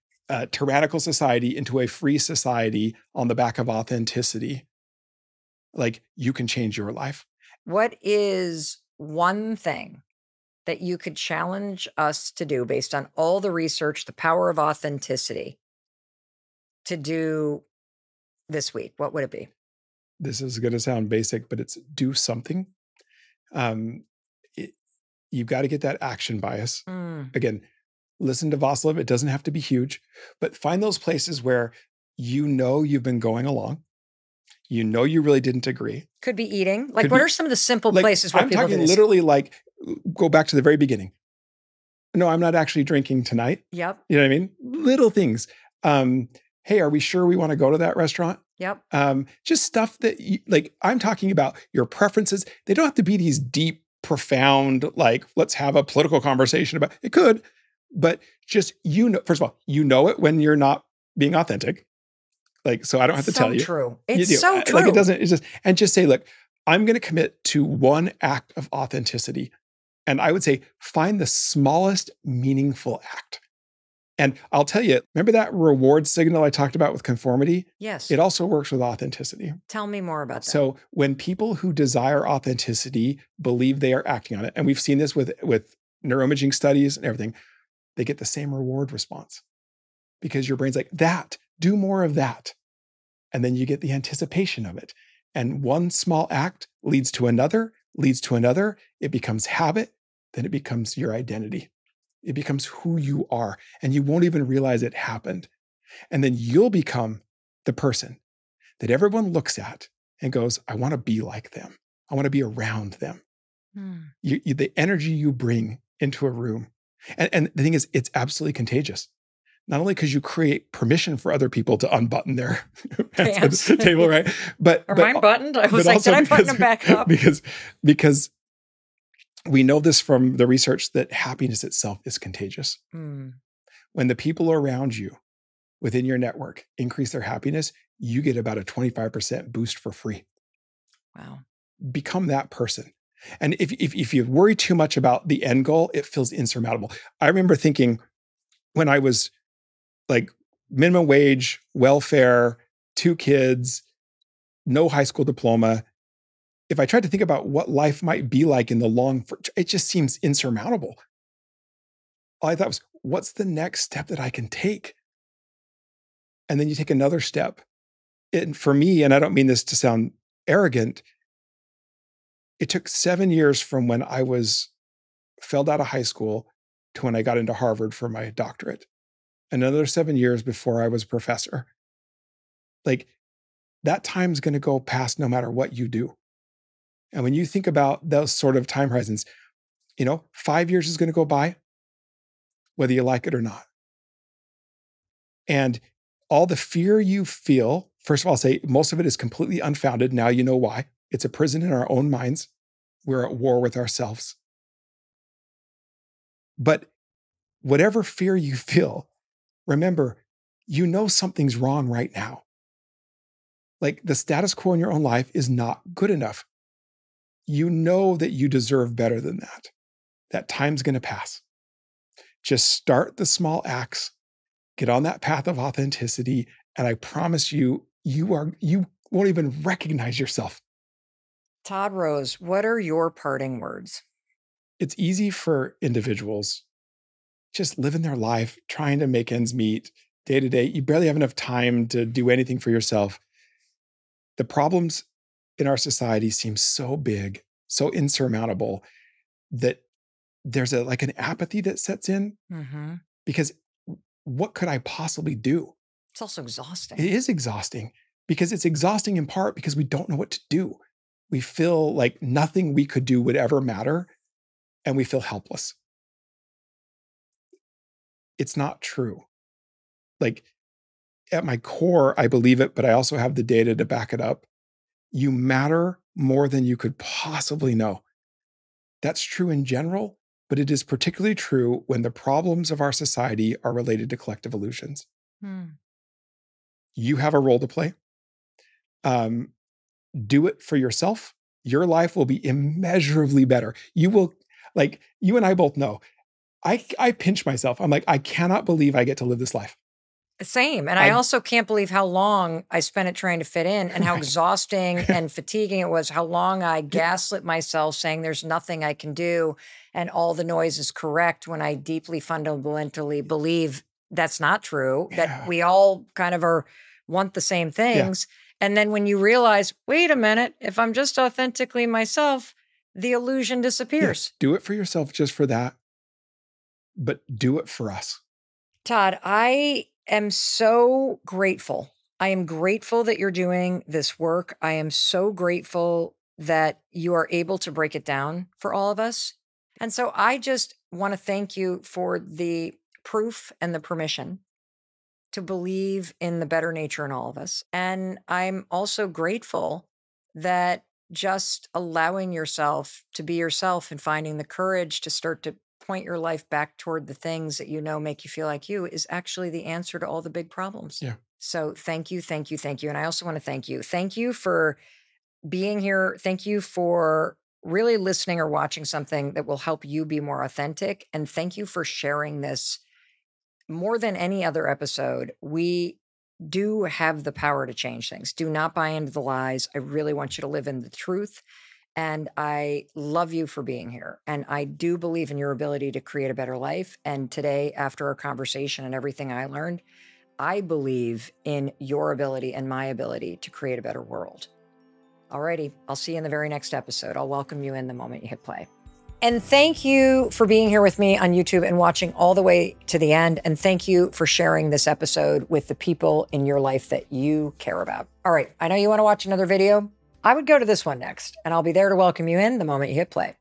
tyrannical society into a free society on the back of authenticity, like you can change your life. What is one thing that you could challenge us to do based on all the research, the power of authenticity, to do this week? What would it be? This is going to sound basic, but it's do something. You've got to get that action bias. Again, listen to Vaclav. It doesn't have to be huge, but find those places where you know you've been going along. You know you really didn't agree. Could be eating. Like, what are some of the simple places where I'm people do talking this? literally like, go back to the very beginning. No, I'm not actually drinking tonight. Yep. You know what I mean? Little things. Hey, are we sure we want to go to that restaurant? Yep. Just stuff that like I'm talking about your preferences. They don't have to be these deep, profound, like, let's have a political conversation about it. Could, but just, first of all, it when you're not being authentic. Like, so I don't have to tell you. True. It's so true. Like it's just, and just say, look, I'm going to commit to one act of authenticity. And I would say, find the smallest meaningful act. And I'll tell you, remember that reward signal I talked about with conformity? Yes. It also works with authenticity. Tell me more about that. So when people who desire authenticity believe they are acting on it, and we've seen this with neuroimaging studies and everything, they get the same reward response. Because your brain's like, that, do more of that. And then you get the anticipation of it. And one small act leads to another. It becomes habit. Then it becomes your identity. It becomes who you are. And you won't even realize it happened. And then you'll become the person that everyone looks at and goes, I want to be like them. I want to be around them. The energy you bring into a room. And the thing is, it's absolutely contagious. Not only because you create permission for other people to unbutton their pants at the table, right? But mine buttoned? I was like, did I button them back up? Because we know this from the research that happiness itself is contagious. When the people around you within your network increase their happiness, you get about a 25% boost for free. Wow. Become that person. And if you worry too much about the end goal, it feels insurmountable. I remember thinking when I was like minimum wage, welfare, 2 kids, no high school diploma. If I tried to think about what life might be like in the long, it just seems insurmountable. All I thought was, what's the next step that I can take? And then you take another step. And for me, and I don't mean this to sound arrogant, it took 7 years from when I failed out of high school to when I got into Harvard for my doctorate. Another 7 years before I was a professor. Like, that time's going to go past no matter what you do. And when you think about those sort of time horizons, 5 years is going to go by. whether you like it or not. And all the fear you feel, first of all, I'll say most of it is completely unfounded. Now you know why. It's a prison in our own minds. We're at war with ourselves. But whatever fear you feel, remember, you know something's wrong right now. Like the status quo in your own life is not good enough. You know that you deserve better than that. That time's going to pass. Just start the small acts, get on that path of authenticity, and I promise you, you won't even recognize yourself. Todd Rose, what are your parting words? It's easy for individuals just living their life, trying to make ends meet day to day. You barely have enough time to do anything for yourself. The problems in our society seem so big, so insurmountable that there's like an apathy that sets in because what could I possibly do? It's also exhausting. It is exhausting because it's exhausting in part because we don't know what to do. We feel like nothing we could do would ever matter, and we feel helpless. It's not true. Like at my core, I believe it, but I also have the data to back it up. You matter more than you could possibly know. That's true in general, but it is particularly true when the problems of our society are related to collective illusions. You have a role to play. Do it for yourself. Your life will be immeasurably better. You will, like you and I both know, I pinch myself. I'm like, I cannot believe I get to live this life. Same. And I also can't believe how long I spent it trying to fit in and how exhausting and fatiguing it was, how long I gaslit myself saying there's nothing I can do and all the noise is correct when I deeply fundamentally believe that's not true, that we all kind of want the same things. And then when you realize, wait a minute, if I'm just authentically myself, the illusion disappears. Do it for yourself just for that, but do it for us. Todd, I am so grateful. I am grateful that you're doing this work. I am so grateful that you are able to break it down for all of us. And so I just want to thank you for the proof and the permission to believe in the better nature in all of us. And I'm also grateful that just allowing yourself to be yourself and finding the courage to start to point your life back toward the things that you know make you feel like you is actually the answer to all the big problems. So thank you, thank you, thank you. And I also want to thank you. Thank you for being here. Thank you for really listening or watching something that will help you be more authentic. And thank you for sharing this. More than any other episode, we do have the power to change things. Do not buy into the lies. I really want you to live in the truth. And I love you for being here. And I do believe in your ability to create a better life. And today, after our conversation and everything I learned, I believe in your ability and my ability to create a better world. Alrighty, I'll see you in the very next episode. I'll welcome you in the moment you hit play. And thank you for being here with me on YouTube and watching all the way to the end. And thank you for sharing this episode with the people in your life that you care about. All right, I know you want to watch another video. I would go to this one next, and I'll be there to welcome you in the moment you hit play.